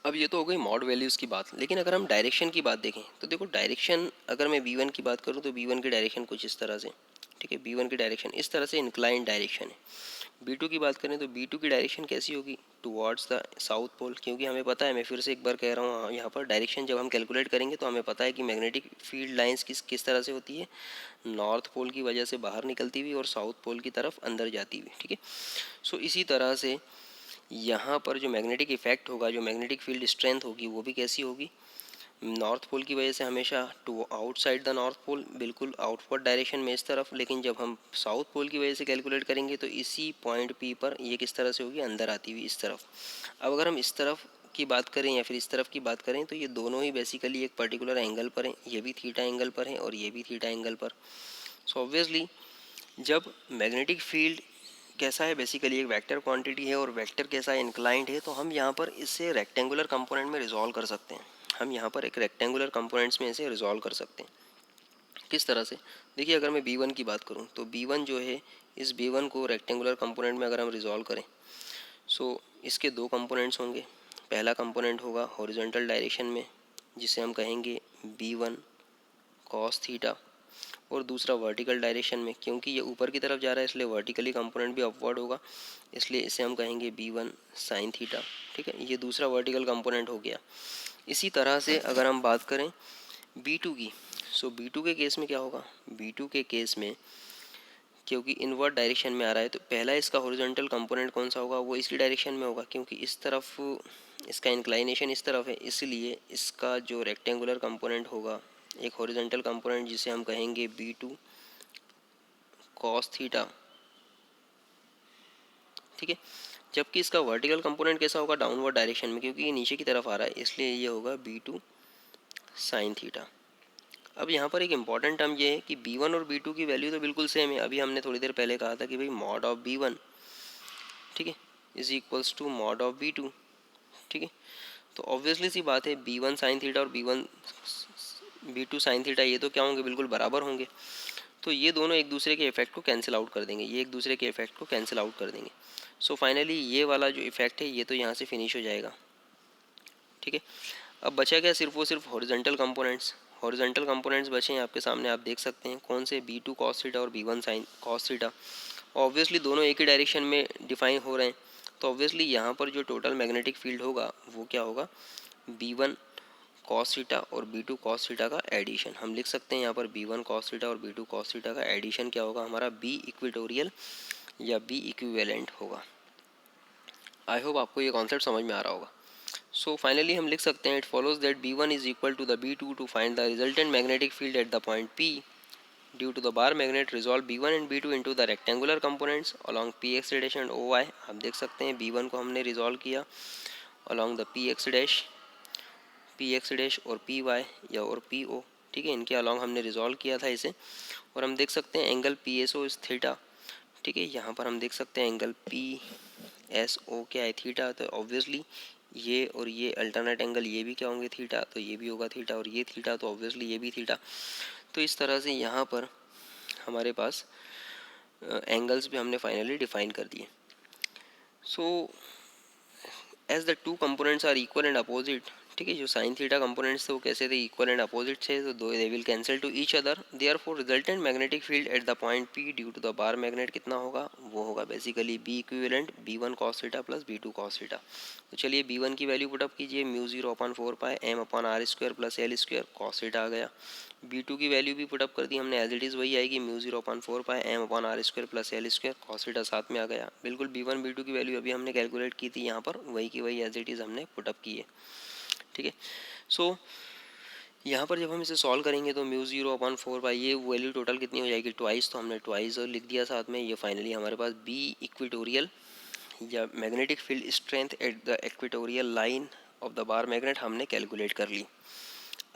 अब ये तो हो गई मॉड वैल्यूज़ की बात, लेकिन अगर हम डायरेक्शन की बात देखें तो देखो डायरेक्शन अगर मैं B1 की बात करूँ तो B1 की डायरेक्शन कुछ इस तरह से, ठीक है, B1 की डायरेक्शन इस तरह से इंक्लाइंड डायरेक्शन है। B2 की बात करें तो B2 की डायरेक्शन कैसी होगी, टुवर्ड्स द साउथ पोल, क्योंकि हमें पता है, मैं फिर से एक बार कह रहा हूँ यहाँ पर डायरेक्शन जब हम कैलकुलेट करेंगे तो हमें पता है कि मैग्नेटिक फील्ड लाइंस किस तरह से होती है, नॉर्थ पोल की वजह से बाहर निकलती हुई और साउथ पोल की तरफ अंदर जाती हुई, ठीक है। सो इसी तरह से यहाँ पर जो मैग्नेटिक इफेक्ट होगा, जो मैग्नेटिक फील्ड स्ट्रेंथ होगी वो भी कैसी होगी, नॉर्थ पोल की वजह से हमेशा to outside the north pole, बिल्कुल आउटवर्ड डायरेक्शन में इस तरफ, लेकिन जब हम साउथ पोल की वजह से कैलकुलेट करेंगे तो इसी पॉइंट पी पर ये किस तरह से होगी, अंदर आती हुई इस तरफ। अब अगर हम इस तरफ की बात करें या फिर इस तरफ की बात करें तो ये दोनों ही बेसिकली एक पर्टिकुलर एंगल पर हैं, ये भी थीटा एंगल पर है और ये भी थीटा एंगल पर। सो ऑब्वियसली जब मैग्नेटिक फील्ड कैसा है, बेसिकली एक वेक्टर क्वांटिटी है और वेक्टर कैसा इंक्लाइंड है, तो हम यहाँ पर इसे रेक्टेंगुलर कंपोनेंट में रिजॉल्व कर सकते हैं। हम यहाँ पर एक रेक्टेंगुलर कंपोनेंट्स में इसे रिजॉल्व कर सकते हैं। किस तरह से, देखिए अगर मैं B1 की बात करूँ तो B1 जो है, इस B1 को रेक्टेंगुलर कंपोनेंट में अगर हम रिजॉल्व करें, सो इसके दो कंपोनेंट्स होंगे। पहला कंपोनेंट होगा हॉरिजॉन्टल डायरेक्शन में, जिसे हम कहेंगे B1 कॉस थीटा, और दूसरा वर्टिकल डायरेक्शन में, क्योंकि ये ऊपर की तरफ जा रहा है इसलिए वर्टिकली कंपोनेंट भी अपवर्ड होगा, इसलिए इसे हम कहेंगे B1 साइन थीटा। ठीक है, ये दूसरा वर्टिकल कंपोनेंट हो गया। इसी तरह से अगर हम बात करें B2 की, सो B2 के केस में क्या होगा, B2 के केस में क्योंकि इनवर्ड डायरेक्शन में आ रहा है तो पहला इसका हॉरिजॉन्टल कंपोनेंट कौन सा होगा, वो इसी डायरेक्शन में होगा, क्योंकि इस तरफ इसका इंक्लाइनेशन इस तरफ है, इसलिए इसका जो रेक्टेंगुलर कंपोनेंट होगा एक हॉरिजॉन्टल कंपोनेंट, जिसे हम कहेंगे B2 कॉस थीटा। ठीक है, जबकि इसका वर्टिकल कंपोनेंट कैसा होगा, डाउनवर्ड डायरेक्शन में, क्योंकि ये नीचे की तरफ आ रहा है, इसलिए ये होगा B2 साइन थीटा। अब यहाँ पर एक इंपॉर्टेंट टर्म ये है कि B1 और B2 की वैल्यू तो बिल्कुल सेम है। अभी हमने थोड़ी देर पहले कहा था कि भाई मॉड ऑफ B1, ठीक है, is equals to mod of B2। ठीक है, तो ऑब्वियसली सी बात है B1 साइन थीटा और B2 साइन थीटा ये तो क्या होंगे, बिल्कुल बराबर होंगे। तो ये दोनों एक दूसरे के इफेक्ट को कैंसिल आउट कर देंगे, ये एक दूसरे के इफेक्ट को कैंसिल आउट कर देंगे। सो फाइनली ये वाला जो इफेक्ट है ये तो यहाँ से फिनिश हो जाएगा। ठीक है, अब बचा क्या, सिर्फ वो सिर्फ हॉरिजॉन्टल कंपोनेंट्स। हॉरिजॉन्टल कंपोनेंट्स बचे हैं आपके सामने, आप देख सकते हैं कौन से, B2 कॉस थीटा और B1 sine cos theta. Obviously दोनों एक ही डायरेक्शन में डिफाइन हो रहे हैं, तो ऑब्वियसली यहाँ पर जो टोटल मैग्नेटिक फील्ड होगा वो क्या होगा, B1 कॉस थीटा और B2 कॉस थीटा का एडिशन। हम लिख सकते हैं यहाँ पर B1 कॉस थीटा और B2 कॉस थीटा का एडिशन क्या होगा, हमारा B इक्विटोरियल या B इक्विवेलेंट होगा। आई होप आपको ये कॉन्सेप्ट समझ में आ रहा होगा। सो फाइनली हम लिख सकते हैं, it follows that B1 is equal to the B2 to find the resultant magnetic field at the point P due to the bar magnet resolve B1 and B2 into the rectangular components along PX dash and OY। आप देख सकते हैं B1 को हमने resolve किया along the PX dash और PY या और PO। ठीक है, इनके अलोंग हमने रिजॉल्व किया था इसे, और हम देख सकते हैं एंगल PSO इज थीटा। ठीक है, यहाँ पर हम देख सकते हैं एंगल PSO क्या है, थीटा। तो ऑब्वियसली ये और ये अल्टरनेट एंगल ये भी क्या होंगे, थीटा, तो ये भी होगा थीटा, और ये थीटा तो ऑब्वियसली ये भी थीटा। तो इस तरह से यहाँ पर हमारे पास एंगल्स भी हमने फाइनली डिफाइन कर दिए। So as the two components are equal and opposite, ठीक है, जो साइन थीटा कंपोनेंट्स थे वो कैसे थे, इक्वल एंड अपोजिट थे, तो दो they will cancel to each other, therefore resultant magnetic field at the point P due to the bar magnet कितना होगा, वो होगा basically B equivalent B1 cos theta plus B2 cos theta. तो चलिए B1 की वैल्यू पुटअप कीजिए, μ0/4 pi m/r² plus l² cos theta आ गया। B2 की वैल्यू भी पुटअप कर दी हमने, एज इट इज़ वही आएगी, μ0/4 pi m/r² plus l² cos theta साथ में आ गया। बिल्कुल B1 B2 की वैल्यू अभी हमने कैलकुलेट की थी यहाँ पर, वही की वही एज इट इज़ हमने पुटअप की है। ठीक है, सो यहाँ पर जब हम इसे सॉल्व करेंगे तो μ0/4 पाई ये वैल्यू टोटल कितनी हो जाएगी, ट्वाइस, तो हमने ट्वाइस लिख दिया साथ में। ये फाइनली हमारे पास B इक्विटोरियल या magnetic field strength at the equatorial line of the bar magnet हमने कैलकुलेट कर ली।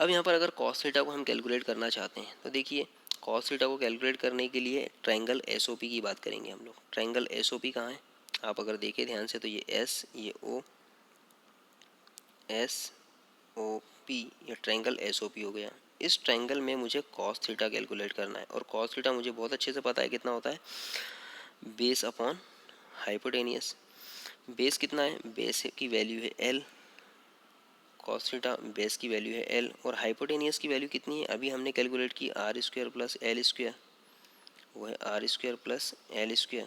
अब यहाँ पर अगर कॉस थीटा को हम कैलकुलेट करना चाहते हैं तो देखिए, कॉस थीटा को कैलकुलेट करने के लिए ट्रायंगल SOP की बात करेंगे हम लोग। ट्रायंगल SOP कहाँ है, आप अगर देखें ध्यान से तो ये S, ये O, SOP, ये ट्रायंगल SOP हो गया। इस ट्रायंगल में मुझे कॉस थीटा कैलकुलेट करना है, और कॉस थीटा मुझे बहुत अच्छे से पता है कितना होता है, बेस अपॉन हाइपोटेनियस। बेस कितना है, बेस की वैल्यू है L, कॉस थीटा बेस की वैल्यू है L, और हाइपोटेनियस की वैल्यू कितनी है, अभी हमने कैलकुलेट की R² प्लस L², वो है R² प्लस L²।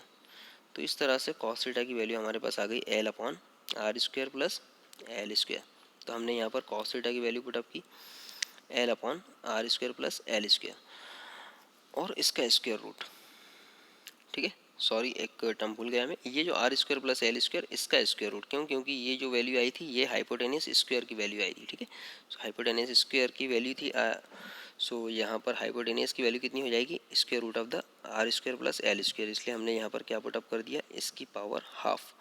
तो इस तरह से कॉस थीटा की वैल्यू हमारे पास आ गई L/R² प्लस L²। तो हमने यहाँ पर कॉस थीटा की वैल्यू पुटअप की L/R² प्लस L² और इसका स्क्वायर रूट। ठीक है, सॉरी एक टर्म भूल गया मैं, ये जो R square plus L square इसका स्क्वायर रूट, क्यों, क्योंकि ये जो वैल्यू आई थी ये हाइपोटेनस स्क्वायर की वैल्यू आई थी, ठीक है। सो हाइपोटेनस स्क्वायर की वैल्यू थी, सो यहाँ पर हाइपोटेनस की वैल्यू कितनी हो जाएगी, square root of the R square plus L square, इसलिए हमने यहाँ पर क्या पुटअप कर दिया, इसकी पावर हाफ।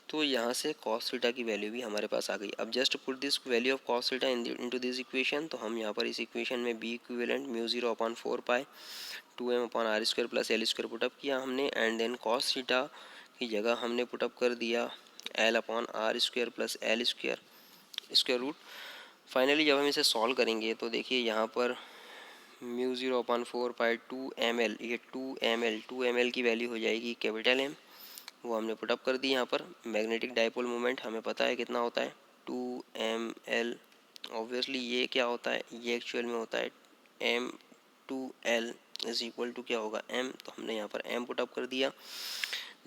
तो यहाँ से कॉस थीटा की वैल्यू भी हमारे पास आ गई। अब just put this value of cos theta into this equation, तो हम यहाँ पर इस इक्वेशन में बी इक्विवेलेंट म्यू 0/4 पाई 2m/r² plus L square put up किया हमने, एंड देन कॉस थीटा की जगह हमने पुटअप कर दिया l/r² plus L square square root. Finally जब हम इसे सॉल्व करेंगे तो देखिए यहाँ पर म्यू 0/4 पाई 2ml, ये 2ml की वैल्यू हो जाएगी कैपिटल M, वो हमने पुटअप कर दी। यहाँ पर मैग्नेटिक डाइपोल मोमेंट हमें पता है कितना होता है 2ml। ऑब्वियसली ये क्या होता है, ये एक्चुअल में होता है m2l इज इक्वल टू क्या होगा m, तो हमने यहाँ पर m पुटअप कर दिया।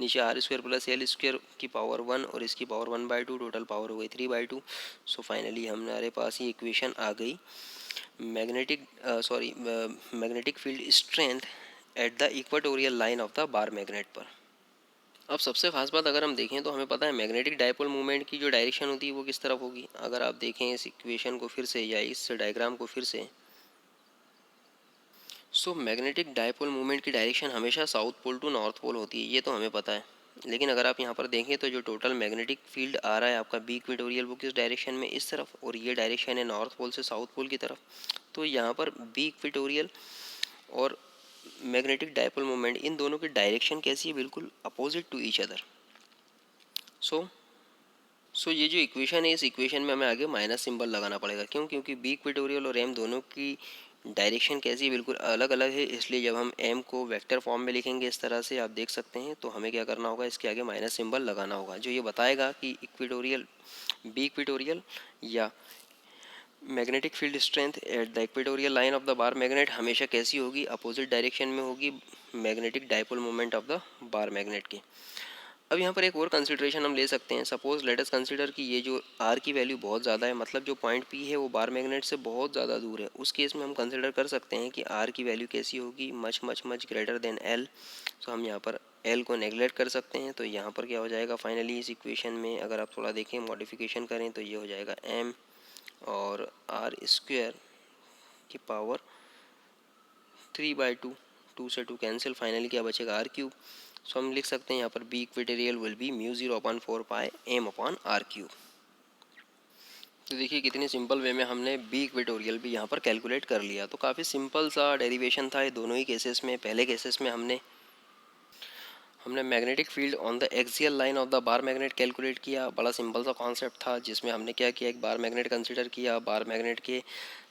नीचे R square plus L square की पावर 1 और इसकी पावर 1/2, टोटल पावर हो गई 3/2। सो फाइनली हमारे पास ये इक्वेशन आ गई magnetic field strength eight the equatorial line of the bar magnet पर। अब सबसे खास बात अगर हम देखें तो हमें पता है मैग्नेटिक डाइपोल मूवमेंट की जो डायरेक्शन होती है वो किस तरफ होगी। अगर आप देखें इस इक्वेशन को फिर से या इस डायग्राम को फिर से, सो मैग्नेटिक डाइपोल मूवमेंट की डायरेक्शन हमेशा south pole to north pole होती है, ये तो हमें पता है। लेकिन अगर आप यहाँ पर देखें तो जो टोटल मैग्नेटिक फील्ड आ रहा है आपका बी इक्वेटोरियल, वो किस डायरेक्शन में, इस तरफ, और ये डायरेक्शन है नॉर्थ पोल से साउथ पोल की तरफ। तो यहाँ पर बी इक्वेटोरियल और मैग्नेटिक डाइपोल मोमेंट इन दोनों की डायरेक्शन कैसी है, बिल्कुल अपोजिट टू ईच अदर। सो ये जो इक्वेशन है, इस इक्वेशन में हमें आगे माइनस सिंबल लगाना पड़ेगा, क्यों, क्योंकि बी इक्वेटोरियल और एम दोनों की डायरेक्शन कैसी है, बिल्कुल अलग अलग है। इसलिए जब हम एम को वेक्टर फॉर्म में लिखेंगे इस तरह से आप देख सकते हैं, तो हमें क्या करना होगा, इसके आगे माइनस सिंबल लगाना होगा, जो ये बताएगा कि इक्वेटोरियल बी इक्वेटोरियल या magnetic field strength eight the equatorial line of the bar magnet हमेशा कैसी होगी, अपोजिट डायरेक्शन में होगी magnetic dipole moment of the bar magnet की। अब यहाँ पर एक और कंसिडरेशन हम ले सकते हैं। सपोज लेट अस कंसिडर कि ये जो आर की वैल्यू बहुत ज़्यादा है, मतलब जो पॉइंट पी है वो बार मैग्नेट से बहुत ज़्यादा दूर है। उस केस में हम कंसिडर कर सकते हैं कि आर की वैल्यू कैसी होगी, much much much greater than L. So हम यहाँ पर एल को नेगलेक्ट कर सकते हैं। तो यहाँ पर क्या हो जाएगा फाइनली इस इक्वेशन में, अगर आप थोड़ा देखें मॉडिफिकेशन करें तो ये हो जाएगा एम और आर स्क्वायर की पावर 3/2, 2 से 2 कैंसिल, फाइनली क्या बचेगा आर क्यूब। सो हम लिख सकते हैं यहाँ पर B equatorial will be mu 0/4 pi m/r³। तो देखिए कितनी सिंपल वे में हमने बी इक्वेटोरियल भी यहाँ पर कैलकुलेट कर लिया। तो काफ़ी सिंपल सा डेरिवेशन था ये दोनों ही केसेस में। पहले केसेस में हमने magnetic field on the axial line of the bar magnet calculate किया। बड़ा सिंपल सा कॉन्सेप्ट था, जिसमें हमने क्या किया, एक बार मैग्नेट कंसीडर किया, बार मैग्नेट के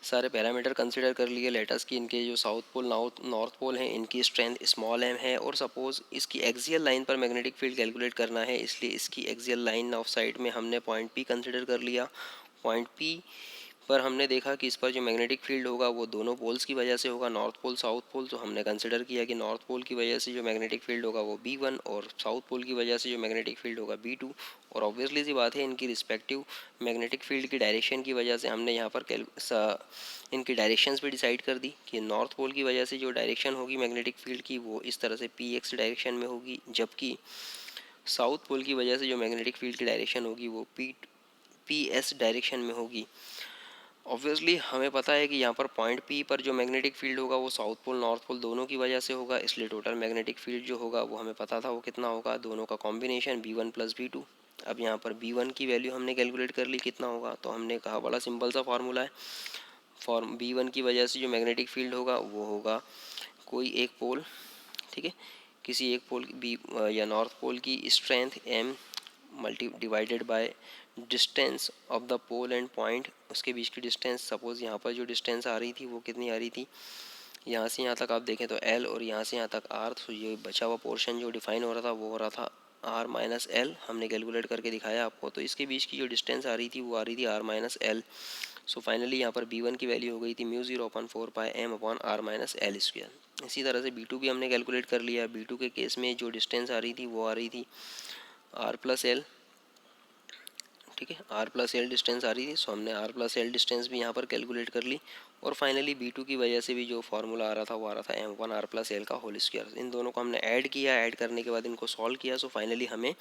सारे पैरामीटर कंसीडर कर लिए। लेटस की इनके जो साउथ पोल नॉर्थ पोल हैं इनकी स्ट्रेंथ स्मॉल एम है, और सपोज इसकी एक्सियल लाइन पर मैग्नेटिक फील्ड कैलकुलेट करना है, इसलिए इसकी एक्सियल लाइन ऑफ साइड में हमने पॉइंट पी कंसिडर कर लिया। पॉइंट पी पर हमने देखा कि इस पर जो मैग्नेटिक फील्ड होगा वो दोनों पोल्स की वजह से होगा, नॉर्थ पोल साउथ पोल। तो हमने कंसिडर किया कि नॉर्थ पोल की वजह से जो मैग्नेटिक फील्ड होगा वो B1 और साउथ पोल की वजह से जो मैग्नेटिक फील्ड होगा B2। और ऑब्वियसली सी बात है इनकी रिस्पेक्टिव मैग्नेटिक फील्ड की डायरेक्शन की वजह से हमने यहाँ पर इनकी डायरेक्शंस भी डिसाइड कर दी कि नॉर्थ पोल की वजह से जो डायरेक्शन होगी मैग्नेटिक फील्ड की वो इस तरह से PX डायरेक्शन में होगी, जबकि साउथ पोल की वजह से जो मैग्नेटिक फील्ड की डायरेक्शन होगी वो PS डायरेक्शन में होगी। ऑब्वियसली हमें पता है कि यहाँ पर पॉइंट पी पर जो मैग्नेटिक फील्ड होगा वो साउथ पोल नॉर्थ पोल दोनों की वजह से होगा, इसलिए टोटल मैग्नेटिक फील्ड जो होगा वो हमें पता था वो कितना होगा, दोनों का कॉम्बिनेशन B1 प्लस B2। अब यहाँ पर B1 की वैल्यू हमने कैलकुलेट कर ली कितना होगा, तो हमने कहा बड़ा सिंपल सा फार्मूला है। B1 की वजह से जो मैग्नेटिक फील्ड होगा वो होगा कोई एक पोल, ठीक है, किसी एक पोल बी या नॉर्थ पोल की strength M divided by distance of the pole and point, उसके बीच की डिस्टेंस। सपोज यहाँ पर जो डिस्टेंस आ रही थी वो कितनी आ रही थी, यहाँ से यहाँ तक आप देखें तो L और यहाँ से यहाँ तक R। तो ये बचा हुआ पोर्शन जो डिफाइन हो रहा था वो हो रहा था R-L, हमने कैलकुलेट करके दिखाया आपको। तो इसके बीच की जो डिस्टेंस आ रही थी वो आ रही थी R-L। सो फाइनली यहाँ पर B1 की वैल्यू हो गई थी म्यू 0/4 पाई m/r-l²। इसी तरह से B2 भी हमने कैलकुलेट कर लिया। B2 के केस में जो डिस्टेंस आ रही थी वो आ रही थी R+L, ठीक है, R+L डिस्टेंस आ रही थी। सो हमने R+L डिस्टेंस भी यहाँ पर कैलकुलेट कर ली। और फाइनली B2 की वजह से भी जो फार्मूला आ रहा था वो आ रहा था m1r प्लस एल का होल स्क्वायर। इन दोनों को हमने ऐड किया, ऐड करने के बाद इनको सॉल्व किया। सो फाइनली हमें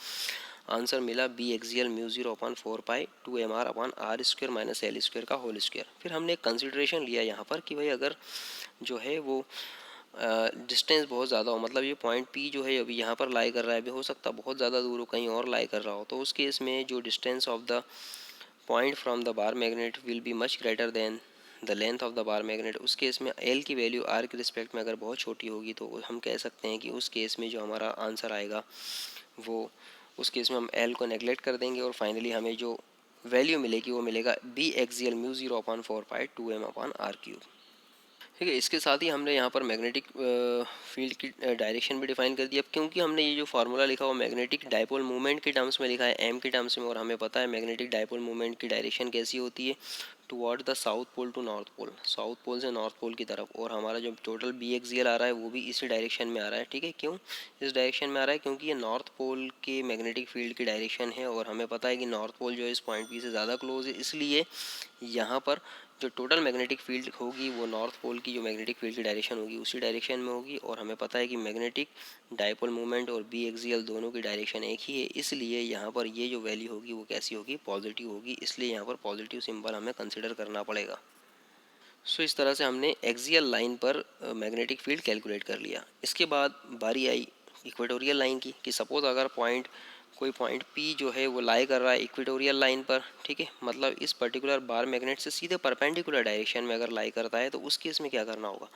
आंसर मिला B axial mu 0/4π2mr/r² minus L square का होल स्क्वायर। फिर हमने एक कंसिडरेशन लिया यहाँ पर कि भाई अगर जो है वो डिस्टेंस बहुत ज़्यादा हो, मतलब ये पॉइंट पी जो है अभी यहाँ पर लाई कर रहा है, अभी हो सकता है बहुत ज़्यादा दूर हो, कहीं और लाई कर रहा हो, तो उस केस में जो distance of the point from the bar magnet will be much greater then the length of the bar magnet. उस केस में एल की वैल्यू आर के रिस्पेक्ट में अगर बहुत छोटी होगी तो हम कह सकते हैं कि उस केस में जो हमारा आंसर आएगा वो, उस केस में हम एल को नेगलेक्ट कर देंगे और फाइनली हमें जो वैल्यू मिलेगी वो मिलेगा बी एक्सियल म्यू 0/4π2m/r³। ठीक है, इसके साथ ही हमने यहाँ पर मैग्नेटिक फील्ड की डायरेक्शन भी डिफाइन कर दी। अब क्योंकि हमने ये जो फार्मूला लिखा हुआ मैग्नेटिक डायपोल मूवमेंट के टर्म्स में लिखा है, एम के टर्म्स में, और हमें पता है मैग्नेटिक डायपोल मूवमेंट की डायरेक्शन कैसी होती है, toward the south pole to north pole, south pole से नॉर्थ पोल की तरफ, और हमारा जो टोटल बी एक्सियल आ रहा है वो भी इसी डायरेक्शन में आ रहा है। ठीक है, क्यों इस डायरेक्शन में आ रहा है, क्योंकि ये नॉर्थ पोल के मैग्नेटिक फील्ड की डायरेक्शन है और हमें पता है कि नॉर्थ पोल जो है इस पॉइंट बी से ज़्यादा क्लोज है, इसलिए यहाँ पर जो टोटल मैग्नेटिक फील्ड होगी वो नॉर्थ पोल की जो मैग्नेटिक फील्ड की डायरेक्शन होगी उसी डायरेक्शन में होगी। और हमें पता है कि मैग्नेटिक डायपोल मूवमेंट और बी एक्सियल दोनों की डायरेक्शन एक ही है, इसलिए यहाँ पर ये जो वैल्यू होगी वो कैसी होगी, पॉजिटिव होगी, इसलिए यहाँ पर पॉजिटिव सिंबल हमें कंसिडर करना पड़ेगा। सो इस तरह से हमने एक्सियल लाइन पर मैग्नेटिक फील्ड कैलकुलेट कर लिया। इसके बाद बारी आई इक्वेटोरियल लाइन की, कि सपोज अगर कोई पॉइंट पी जो है वो लाई कर रहा है इक्वेटोरियल लाइन पर, ठीक है, मतलब इस पर्टिकुलर बार मैग्नेट से सीधे परपेंडिकुलर डायरेक्शन में अगर लाई करता है, तो उस केस में क्या करना होगा।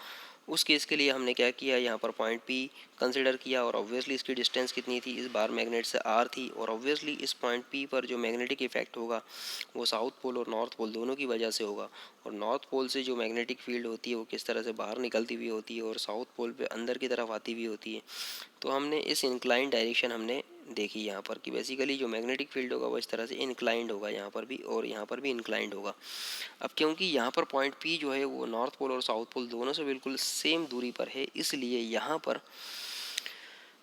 उस केस के लिए हमने क्या किया, यहाँ पर पॉइंट पी कंसिडर किया और ऑब्वियसली इसकी डिस्टेंस कितनी थी, इस बार मैग्नेट से आर थी, और ऑब्वियसली इस पॉइंट पी पर जो मैग्नेटिक इफेक्ट होगा वो साउथ पोल और नॉर्थ पोल दोनों की वजह से होगा। और नॉर्थ पोल से जो मैग्नेटिक फील्ड होती है वो किस तरह से बाहर निकलती हुई होती है और साउथ पोल पे अंदर की तरफ आती हुई होती है। तो हमने इस इंक्लाइन डायरेक्शन हमने देखी यहाँ पर, कि बेसिकली जो मैग्नेटिक फील्ड होगा वो इस तरह से इंक्लाइंड होगा यहाँ पर भी, और यहाँ पर भी इंक्लाइंड होगा। अब क्योंकि यहाँ पर पॉइंट पी जो है वो नॉर्थ पोल और साउथ पोल दोनों से बिल्कुल सेम दूरी पर है, इसलिए यहाँ पर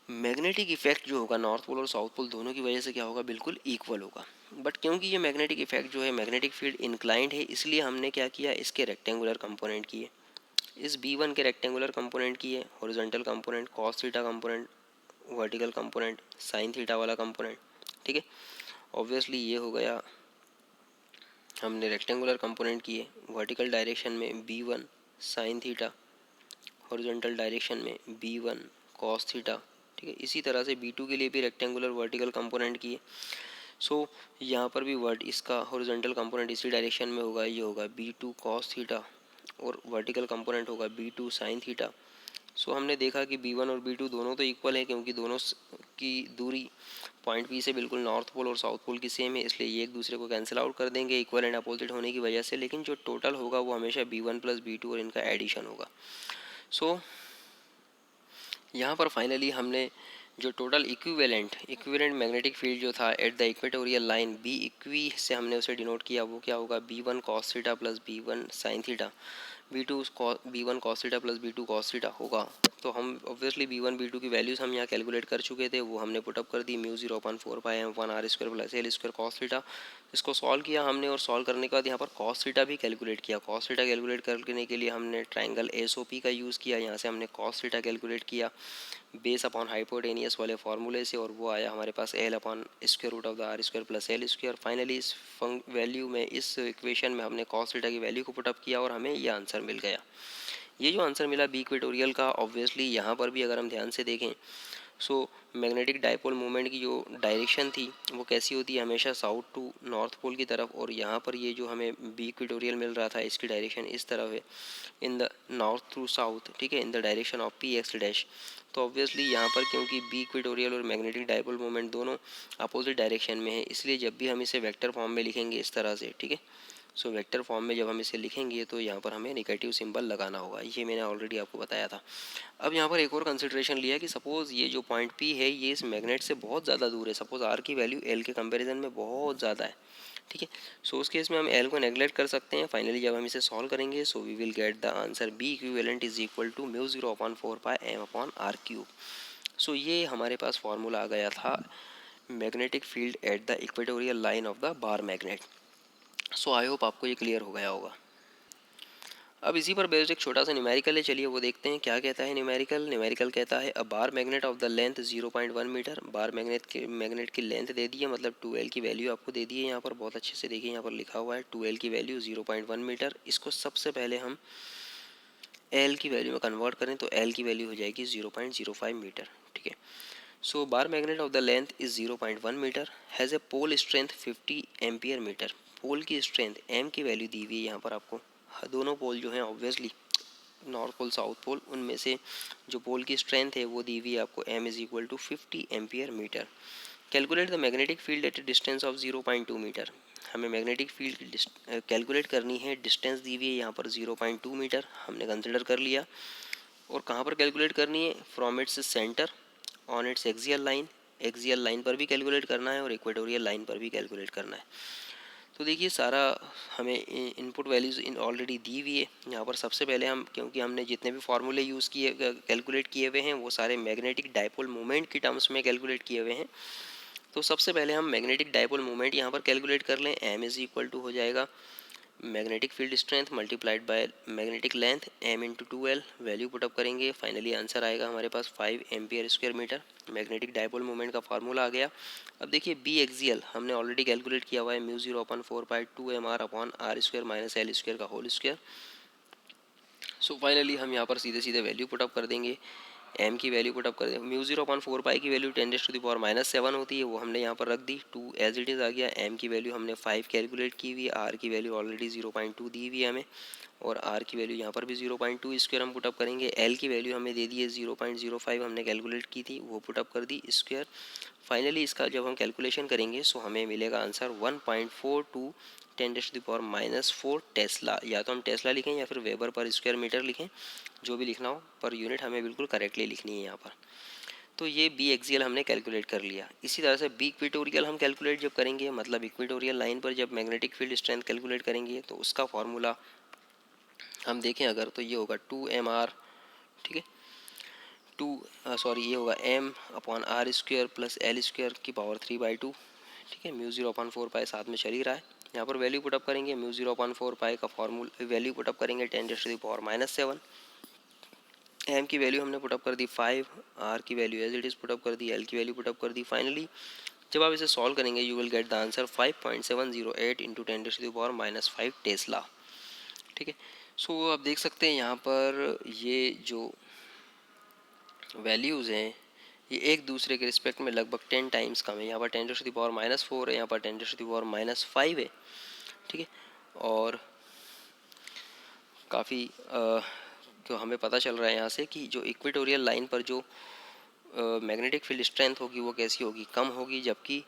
मैग्नेटिक इफेक्ट जो होगा नॉर्थ पोल और साउथ पोल दोनों की वजह से क्या होगा, बिल्कुल इक्वल होगा। बट क्योंकि ये मैग्नेटिक इफेक्ट जो है मैग्नेटिक फील्ड इंक्लाइंड है, इसलिए हमने क्या किया, इसके रेक्टेंगुलर कंपोनेंट किए, इस B1 के रेक्टेंगुलर कंपोनेंट किए, horizontal component cos theta component, vertical component sine theta वाला कंपोनेंट। ठीक है, ऑब्वियसली ये हो गया, हमने रेक्टेंगुलर कंपोनेंट किए वर्टिकल डायरेक्शन में B1 sine theta, horizontal direction में B1 कॉस थीटा। ठीक है, इसी तरह से B2 के लिए भी रेक्टेंगुलर वर्टिकल कंपोनेंट किए। सो यहाँ पर भी इसका हॉरिजॉन्टल कंपोनेंट इसी डायरेक्शन में होगा, ये होगा B2 कॉस थीटा, और वर्टिकल कंपोनेंट होगा B2 साइन थीटा। सो हमने देखा कि B1 और B2 दोनों तो इक्वल है, क्योंकि दोनों की दूरी पॉइंट पी से बिल्कुल नॉर्थ पोल और साउथ पोल की सेम है, इसलिए ये एक दूसरे को कैंसिल आउट कर देंगे इक्वल एंड अपोजिट होने की वजह से। लेकिन जो टोटल होगा वो हमेशा B1 प्लस B2 और इनका एडिशन होगा। सो यहाँ पर फाइनली हमने जो टोटल इक्विवेलेंट मैग्नेटिक फील्ड जो था at the equatorial line B equi से हमने उसे डिनोट किया, वो क्या होगा, B1 cos theta plus B1 sine theta, B1 cos theta plus B2 cos theta होगा। तो हम ऑब्वियसली B1 B2 की वैल्यूज़ हम यहाँ कैलकुलेट कर चुके थे, वो हमने पुटअप कर दी, mu 0/4πm1r² plus L square cos theta. इसको सॉल्व किया हमने, और सॉल्व करने के बाद यहाँ पर कॉस थीटा भी कैलकुलेट किया। कॉस थीटा कैलकुलेट करने के लिए हमने ट्राइंगल एसओपी का यूज़ किया, यहाँ से हमने कॉस थीटा कैलकुलेट किया बेस अपॉन हाइपोटेनियस वाले फार्मूले से, और वो आया हमारे पास L upon square root of the R square plus L square. Finally इस वैल्यू में, इस इक्वेशन में हमने कॉस थीटा की वैल्यू को पुटअप किया और हमें ये आंसर मिल गया। ये जो आंसर मिला बी इक्वेटोरियल का, ऑब्वियसली यहाँ पर भी अगर हम ध्यान से देखें, सो मैग्नेटिक डायपोल मूवमेंट की जो डायरेक्शन थी वो कैसी होती है, हमेशा साउथ टू नॉर्थ पोल की तरफ, और यहाँ पर ये जो हमें बी इक्वेटोरियल मिल रहा था इसकी डायरेक्शन इस तरफ है, in the north through south. ठीक है, in the direction of P x dash. तो ऑब्वियसली यहाँ पर क्योंकि बी इक्वेटोरियल और मैग्नेटिक डायपोल मूवमेंट दोनों अपोजिट डायरेक्शन में है, इसलिए जब भी हम इसे वेक्टर फॉर्म में लिखेंगे इस तरह से, ठीक है, सो वेक्टर फॉर्म में जब हम इसे लिखेंगे तो यहाँ पर हमें नेगेटिव सिंबल लगाना होगा, ये मैंने ऑलरेडी आपको बताया था। अब यहाँ पर एक और कंसिडरेशन लिया कि सपोज़ ये जो पॉइंट पी है ये इस मैग्नेट से बहुत ज़्यादा दूर है, सपोज़ आर की वैल्यू एल के कंपैरिजन में बहुत ज़्यादा है। ठीक है, सो उस केस में हम एल को नेगलेक्ट कर सकते हैं। फाइनली जब हम इसे सॉल्व करेंगे so we will get the answer B equivalent is equal to mu 0/4πm/r³। So ये हमारे पास फार्मूला आ गया था magnetic field at the equatorial line of the bar magnet. So I hope आपको ये क्लियर हो गया होगा। अब इसी पर बेस्ड एक छोटा सा न्यूमेरिकल है, चलिए वो देखते हैं क्या कहता है न्यूमेरिकल। न्यूमेरिकल कहता है a bar magnet of the length 0.1 metre. Bar magnet की लेंथ दे दी है, मतलब 2L की वैल्यू आपको दे दी है यहाँ पर, बहुत अच्छे से देखिए यहाँ पर लिखा हुआ है 2L की वैल्यू 0.1 मीटर। इसको सबसे पहले हम L की वैल्यू में कन्वर्ट करें तो L की वैल्यू हो जाएगी 0.05 मीटर। ठीक है, so bar magnet of the length is 0.1 metre, has a pole strength 50 ampere metre. Pole की स्ट्रेंथ M की वैल्यू दी हुई है यहाँ पर आपको। दोनों पोल जो हैं obviously north pole south pole, उनमें से जो पोल की स्ट्रेंथ है वो दी हुई है आपको M is equal to 50 ampere metre. Calculate the magnetic field at a distance of 0.2 metre. हमें मैग्नेटिक फील्ड कैलकुलेट करनी है, डिस्टेंस दी हुई है यहाँ पर 0.2 मीटर हमने कंसिडर कर लिया। और कहाँ पर कैलकुलेट करनी है, from its centre on it's axial line. Axial line पर भी कैलकुलेट करना है और इक्वेटोरियल लाइन पर भी कैलकुलेट करना है। तो देखिए सारा हमें इनपुट वैल्यूज़ इन ऑलरेडी दी हुई है यहाँ पर। सबसे पहले हम, क्योंकि हमने जितने भी फार्मूले यूज़ किए कैलकुलेट किए हुए हैं वो सारे मैग्नेटिक डायपोल मोमेंट की टर्म्स में कैलकुलेट किए हुए हैं। तो सबसे पहले हम मैग्नेटिक डायपोल मोमेंट यहाँ पर कैलकुलेट कर लें। M इज़ इक्वल टू हो जाएगा magnetic field strength multiplied by magnetic length M into 2L। Value put up करेंगे, फाइनली आंसर आएगा हमारे पास 5 ampere square metre. Magnetic dipole moment का फार्मूला आ गया। अब देखिए बी एक्सियल हमने ऑलरेडी कैलकुलेट किया हुआ है, mu 0/4π2mr/r² minus L square का होल स्क्वायर। सो फाइनली हम यहाँ पर सीधे सीधे वैल्यू पुटअप कर देंगे। M की वैल्यू पुटअप कर देंगे, म्यू 0/4π की वैल्यू 10⁻⁻⁷ होती है, वो हमने यहाँ पर रख दी। 2 एज इट इज़ आ गया। M की वैल्यू हमने 5 कैलकुलेट की हुई है, R की वैल्यू ऑलरेडी 0.2 दी हुई है हमें, और R की वैल्यू यहाँ पर भी 0.2 स्क्वायर हम पुटअप करेंगे। L की वैल्यू हमें दे दी है 0.05 हमने कैलकुलेट की थी, वो पुटअप कर दी स्क्वायर। फाइनली इसका जब हम कैलकुलेशन करेंगे सो हमें मिलेगा आंसर 1.42 10⁻⁻⁴ टेस्ला। या तो हम टेस्ला लिखें या फिर वेबर पर स्क्वायर मीटर लिखें, जो भी लिखना हो, पर यूनिट हमें बिल्कुल करेक्टली लिखनी है यहाँ पर। तो ये बी एक्सियल हमने कैलकुलेट कर लिया। इसी तरह से बी इक्वेटोरियल हम कैलकुलेट जब करेंगे, मतलब इक्वेटोरियल लाइन पर जब मैग्नेटिक फील्ड स्ट्रेंथ कैलकुलेट करेंगे तो उसका फार्मूला हम देखें अगर तो ये होगा 2mr, ठीक है, ये होगा m/r² प्लस L² की पावर 3/2। ठीक है, म्यू 0/4π साथ में चल ही रहा है। यहाँ पर वैल्यू पुटअप करेंगे, म्यू 0/4π का फार्मूला वैल्यू पुटअप करेंगे 10⁻⁻⁷। एम की वैल्यू हमने पुटअप कर दी 5, आर की value as it is put up कर दी, एल की वैल्यू पुटअप कर दी। फाइनली जब आप इसे सॉल्व करेंगे you will get the answer 5.708 into 10⁻⁵ tesla. ठीक है, सो आप देख सकते हैं यहाँ पर ये जो वैल्यूज़ हैं ये एक दूसरे के रिस्पेक्ट में लगभग 10 टाइम्स कम है। यहाँ पर 10⁻⁴ है, यहाँ पर 10⁻⁵ है। ठीक है, और काफ़ी तो हमें पता चल रहा है यहाँ से कि जो इक्वेटोरियल लाइन पर जो मैग्नेटिक फील्ड स्ट्रेंथ होगी वो कैसी होगी, कम होगी, जबकि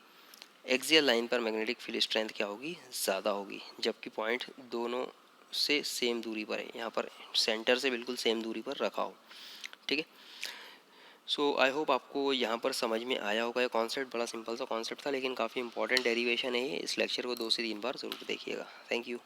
एक्सियल लाइन पर मैग्नेटिक फील्ड स्ट्रेंथ क्या होगी, ज़्यादा होगी, जबकि पॉइंट दोनों से सेम दूरी पर है, यहाँ पर सेंटर से बिल्कुल सेम दूरी पर रखा हो। ठीक है, सो आई होप आपको यहाँ पर समझ में आया होगा। ये कॉन्सेप्ट बड़ा सिंपल सा कॉन्सेप्ट था लेकिन काफ़ी इंपॉर्टेंट डेरिवेशन है ये। इस लेक्चर को 2 से 3 बार ज़रूर देखिएगा। Thank you.